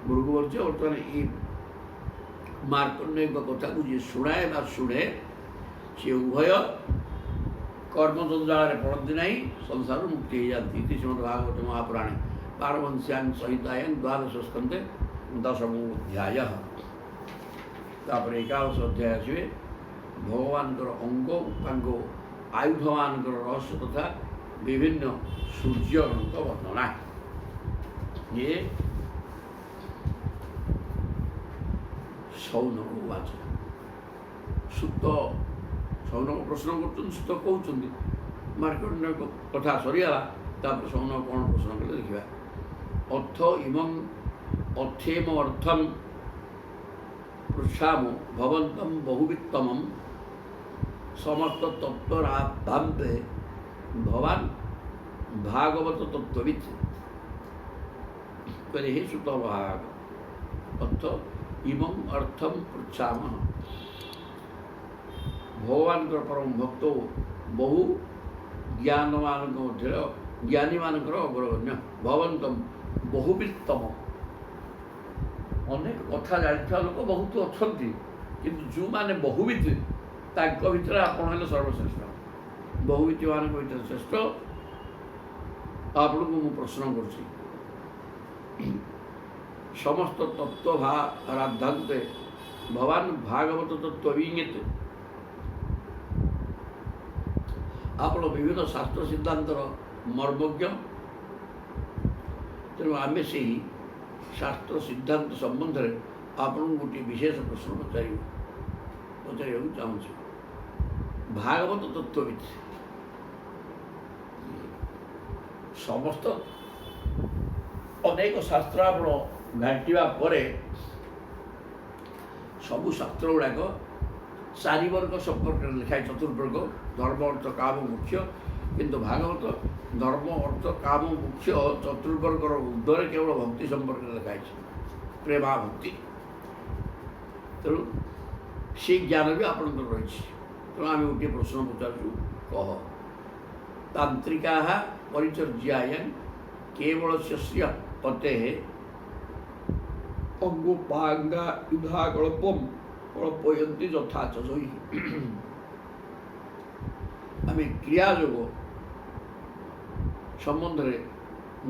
ଭୃଗୁବର୍ଜ୍ୟ ବର୍ତ୍ତମାନ ଏଇ ମାର୍କଣ୍ଡେୟଙ୍କ କଥାକୁ ଯିଏ ଶୁଣାଏ ବା ଶୁଣେ ସିଏ ଉଭୟ କର୍ମଜଞ୍ଜାଳରେ ପଡ଼ନ୍ତି ନାହିଁ ସଂସାରରୁ ମୁକ୍ତି ହେଇଯାନ୍ତି। ଇତି ଶ୍ରୀମଦ୍ ଭାଗବତ ମହାପୁରାଣେ ପାରମହଂସ୍ୟାଂ ସଂହିତାୟାଂ ଦ୍ୱାଦଶ ସ୍କନ୍ଧେ ଦଶମ ଅଧ୍ୟାୟ। ତାପରେ 11ଶ ଅଧ୍ୟାୟ ଆସିବେ ଭଗବାନଙ୍କର ଅଙ୍ଗ ଉପାଙ୍ଗ ଆୟୁଧମାନଙ୍କର ରହସ୍ୟ ତଥା ବିଭିନ୍ନ ସୂର୍ଯ୍ୟଗଣଙ୍କ ବର୍ଣ୍ଣନା। ଇଏ ସୌନକ ଉବାଚ ସୂତ ସୌନକ ପ୍ରଶ୍ନ କରୁଛନ୍ତି ସୂତ କହୁଛନ୍ତି ମାର୍କଣ୍ଡେୟଙ୍କ କଥା ସରିଗଲା। ତାପରେ ସୌନକ କ'ଣ ପ୍ରଶ୍ନ କଲେ ଦେଖିବା। ଅର୍ଥ ଇମଂ ଅଥେମ ଅର୍ଥମ୍ ପୃଚ୍ଛାମ ଭବନ୍ତମ୍ ବହୁବିତ୍ତମମ୍ ସମସ୍ତ ତତ୍ତ୍ୱରାଧାନ୍ତେ ଭବାନ ଭାଗବତ ତତ୍ତ୍ୱବିତ୍ କହିଲେ ହେ ସୂତ ଭାଗ ଅର୍ଥ ଇମଂ ଅର୍ଥମ୍ ପୃଚ୍ଛାମ ଭଗବାନଙ୍କର ପରମ ଭକ୍ତ ବହୁ ଜ୍ଞାନମାନଙ୍କ ମଧ୍ୟରେ ଜ୍ଞାନୀମାନଙ୍କର ଅଗ୍ରଗଣ୍ୟ ଭବନ୍ତମ୍ ବହୁବିତ୍ତମ ଅନେକ କଥା ଜାଣିଥିବା ଲୋକ ବହୁତ ଅଛନ୍ତି କିନ୍ତୁ ଯେଉଁମାନେ ବହୁବିତ ତାଙ୍କ ଭିତରେ ଆପଣ ହେଲେ ସର୍ବଶ୍ରେଷ୍ଠ। ବହୁବିତମାନଙ୍କ ଭିତରେ ଶ୍ରେଷ୍ଠ। ଆପଣଙ୍କୁ ମୁଁ ପ୍ରଶ୍ନ କରୁଛି ସମସ୍ତ ତତ୍ତ୍ୱରାଧାନ୍ତେ ଭବାନ ଭାଗବତ ତତ୍ତ୍ୱବିଜ୍ଞ ଆପଣ ବିଭିନ୍ନ ଶାସ୍ତ୍ର ସିଦ୍ଧାନ୍ତର ମର୍ମଜ୍ଞ। ତେଣୁ ଆମେ ସେହି ଶାସ୍ତ୍ର ସିଦ୍ଧାନ୍ତ ସମ୍ବନ୍ଧରେ ଆପଣଙ୍କୁ ଗୋଟିଏ ବିଶେଷ ପ୍ରଶ୍ନ ପଚାରିବାକୁ ଚାହୁଁଛୁ। ଭାଗବତ ତତ୍ତ୍ୱବିତ୍ ସମସ୍ତ ଅନେକ ଶାସ୍ତ୍ର ଆପଣ ଘାଣ୍ଟିବା ପରେ ସବୁ ଶାସ୍ତ୍ର ଗୁଡ଼ାକ ଚାରିବର୍ଗ ସମ୍ପର୍କରେ ଲେଖାଏ ଚତୁର୍ବର୍ଗ ଧର୍ମ ଅର୍ଥ କାମ ମୁଖ୍ୟ। କିନ୍ତୁ ଭାଗବତ ଧର୍ମ ଅର୍ଥ କାମ ମୁଖ୍ୟ ଚତୁର୍ବର୍ଗର ଉର୍ଦ୍ଧ୍ୱରେ କେବଳ ଭକ୍ତି ସମ୍ପର୍କରେ ଲେଖାଯାଇଛି ପ୍ରେମା ଭକ୍ତି। ତେଣୁ ସେ ଜ୍ଞାନ ବି ଆପଣଙ୍କର ରହିଛି। ତେଣୁ ଆମେ ଗୋଟିଏ ପ୍ରଶ୍ନ ପଚାରୁଛୁ କହ ତାନ୍ତ୍ରିକା ପରିଚର୍ଯ୍ୟାୟଂ କେବଳ ଶ୍ରିୟ ପତେ ଅଙ୍ଗୋପାଙ୍ଗା ୟୁଧାକଳ୍ପମ୍ କଳ୍ପୟନ୍ତି ଯଥାଚ ସହି। ଆମେ କ୍ରିୟାଯୋଗ ସମ୍ବନ୍ଧରେ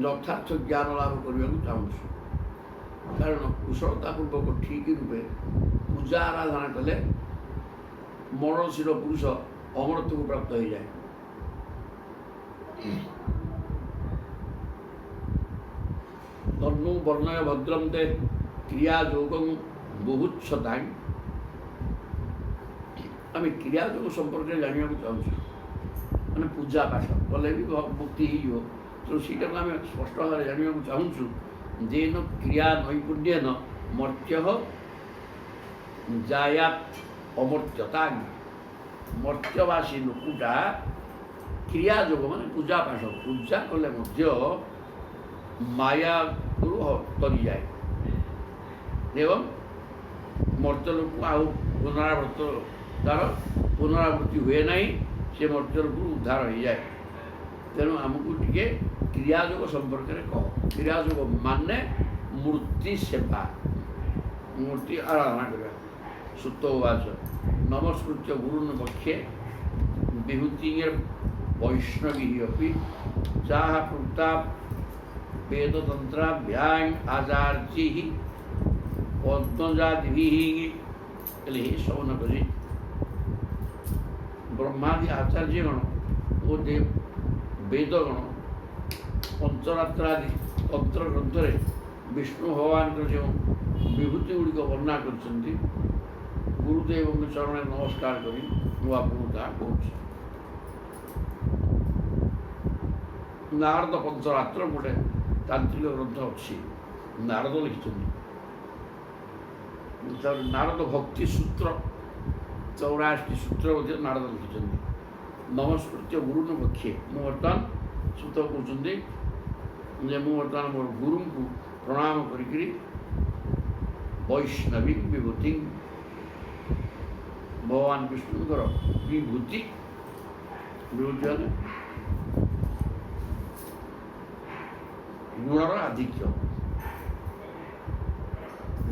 ଯଥାର୍ଥ ଜ୍ଞାନ ଲାଭ କରିବାକୁ ଚାହୁଁଛୁ। କାରଣ କୁଶଳତାପୂର୍ବକ ଠିକ୍ ରୂପେ ପୂଜା ଆରାଧନା କଲେ ମରଣଶୀଳ ପୁରୁଷ ଅମରତ୍ୱକୁ ପ୍ରାପ୍ତ ହୋଇଯାଏ। ତନ୍ନୁ ବର୍ଣ୍ଣୟ ଭଦ୍ରନ୍ତେ କ୍ରିୟାଯୋଗଂ ବହୁଚ୍ଛତାଂ ଆମେ କ୍ରିୟାଯୋଗ ସମ୍ପର୍କରେ ଜାଣିବାକୁ ଚାହୁଁଛୁ। ମାନେ ପୂଜା ପାଠ କଲେ ବି ମୁକ୍ତି ହେଇଯିବ। ତେଣୁ ସେଇଟାକୁ ଆମେ ସ୍ପଷ୍ଟ ଭାବରେ ଜାଣିବାକୁ ଚାହୁଁଛୁ। ଯେନ କ୍ରିୟା ନୈପୁଣ୍ୟେନ ମର୍ତ୍ୟ ଜାୟାତ୍ ଅମର୍ତ୍ୟତା ମର୍ତ୍ୟବାସୀ ଲୋକଟା କ୍ରିୟାଯୋଗ ମାନେ ପୂଜା ପାଠ ପୂଜା କଲେ ମଧ୍ୟ ମାୟାରୁ ତରିଯାଏ ଏବଂ ମର୍ତ୍ୟ ଲୋକ ଆଉ ପୁନରାବୃତ୍ତି ହୁଏ ନାହିଁ। ସେ ମର୍ତ୍ୟରୁ ଉଦ୍ଧାର ହୋଇଯାଏ। ତେଣୁ ଆମକୁ ଟିକେ କ୍ରିୟାଯୋଗ ସମ୍ପର୍କରେ କହ। କ୍ରିୟାଯୋଗ ମାନେ ମୂର୍ତ୍ତି ସେବା ମୂର୍ତ୍ତି ଆରାଧନା କରିବା। ସୂତ ଉବାଚ ନମସ୍କୃତ୍ୟ ଗୁରୁନ୍ ପକ୍ଷେ ବିଭୂତିର ବୈଷ୍ଣବୀ ଅପି ଯାହା ପୃକ୍ତା वेदतंत्राभ्यां आचार्य पद्मजादिभि कहले हे शौनकजी ब्रह्मादि आचार्यगण ओ देव वेदगण पंचरात्रादि तंत्र ग्रंथरे विष्णु भगवान जो विभूति गुड़िक वर्णना कर गुरुदेव चरण नमस्कार करी मु आपको कहूँ नारद पंचरात्र गोटे तांत्रिक ग्रंथ अच्छी नारद लिखिं नारद भक्ति सूत्र 84 सूत्र नारद लिखिं नमस्कृत्य गुरु न बक्षे मु बर्तमान सुत कहते मु बर्तमान मोर गुरु को प्रणाम करी वैष्णवी विभूति भगवान विष्णुकर विभूति विभूति गुणर आधिक्य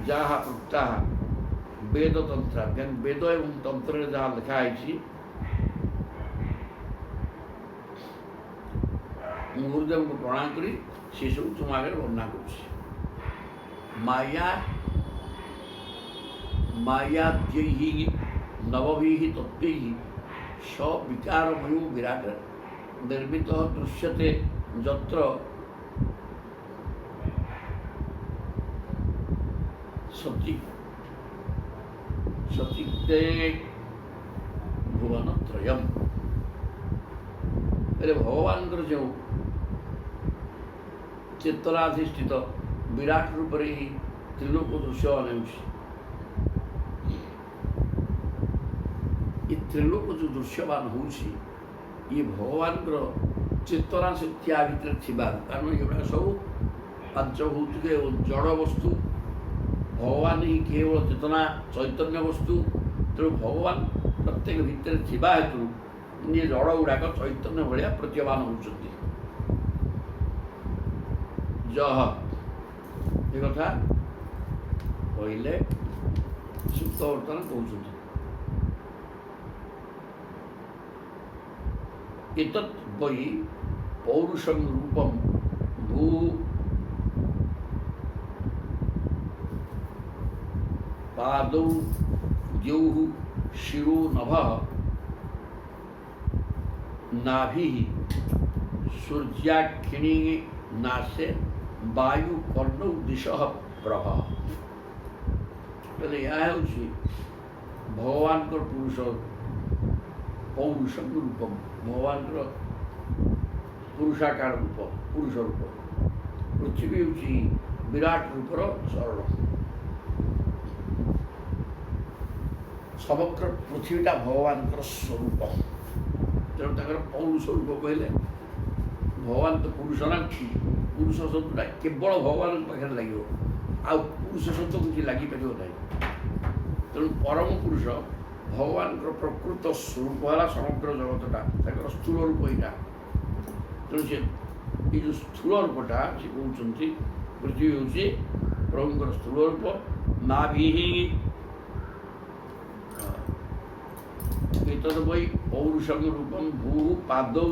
जहाँ उक्ता वेद तंत्र वेद एवं तंत्र जहाँ लिखाई गुरुदेव को प्रणाम करी से सब तुम आगे वर्णना कर मायाद्यै नवभिः तत्त्वैः सविकारमयो विराट निर्मित दृश्यते यत्र सचिते भुवनत्रयम् अरे भगवान जो चेतनाधिष्ठित विराट रूप ही त्रिलोक दृश्य ये त्रिलोक जो दृश्यमान हो भगवान चेतना शक्ति आ भर कारण ये सब पंचभौतिक जड़ वस्तु भगवान ही केवल चेतना चैतन्य वस्तु तेणु भगवान प्रत्येक भितर हेतु ये जड़ गुड़ाक चैतन्य भाया प्रतीयमान होती जह ये कथा कहले सुप्त बर्तमान कहते एतत् वै पौरुषं रूपं भू पादौ द्यौः शिरो नभः नाभिः सूर्याक्षिणी नासे वायु कर्णौ दिशः प्रभः यह भगवान पुरुष पौरुषं रूपम भगवान पुरुषाकार रूप पुरुष रूप पृथ्वी हूँ विराट रूपर शरण समग्र पृथ्वीटा भगवान स्वरूप तेणु तक पौरुष रूप कहले भगवान तो पुरुष ना पुरुष शब्दटा केवल भगवान पाखे लगे आ पुरुष शब्द कुछ लगिपर ना तेणु परम पुरुष भगवान प्रकृत स्वरूप है समग्र जगतटा स्थूल रूप यहाँ तेणु से ये जो स्थूल रूपटा से कहते पृथ्वी हूँ प्रभुंर स्थूल रूप नाभि एतद् वै पौरुषं रूपम भू पादौ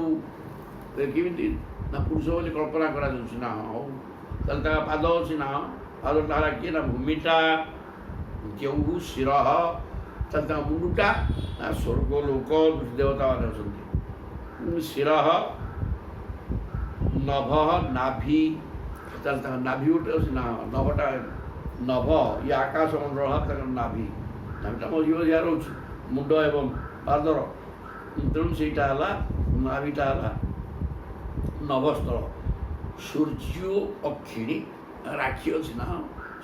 केमी ना पुरुष बोली कल्पना करा ना हाँ पाद अच्छी ना पादटा किए ना भूमिटा द्यौः शिर मुंडुटा ना स्वर्ग लोक देवता मैंने अच्छा शिर नभ नाभि नाभि गोटे अच्छे ना नभटा नभ ये आकाश मंडल नाभि नाभिटा मझी मझिया रोच मुंड एवं पादर तेणु से नाभिटा नभस्थल सूर्य अक्षिणी राखी अच्छी ना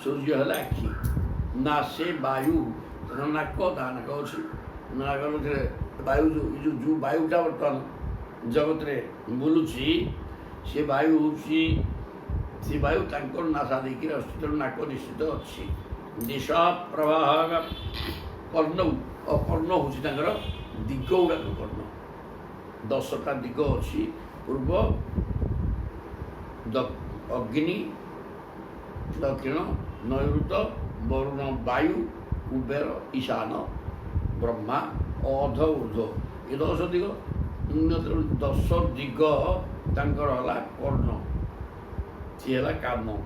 सूर्य है आखि नासे वायु नाक नाक अच्छी नाक वायु जो वायुटा बर्तमान जगत में बुलूची से वायु से वायु नासा देखिए अस्तित्व नाक निश्चित अच्छी दिशा प्रवाह कर्ण कर्ण हूँ दिग गुड़ाक कर्ण 10टा दिग अच्छी पूर्व अग्नि दक्षिण नैऋत वरुण वायु कुबेर ईशान ब्रह्मा अध ऊर्ध ये 10 दिग 10 दिग कर्ण ସିଏ ହେଲା କାମ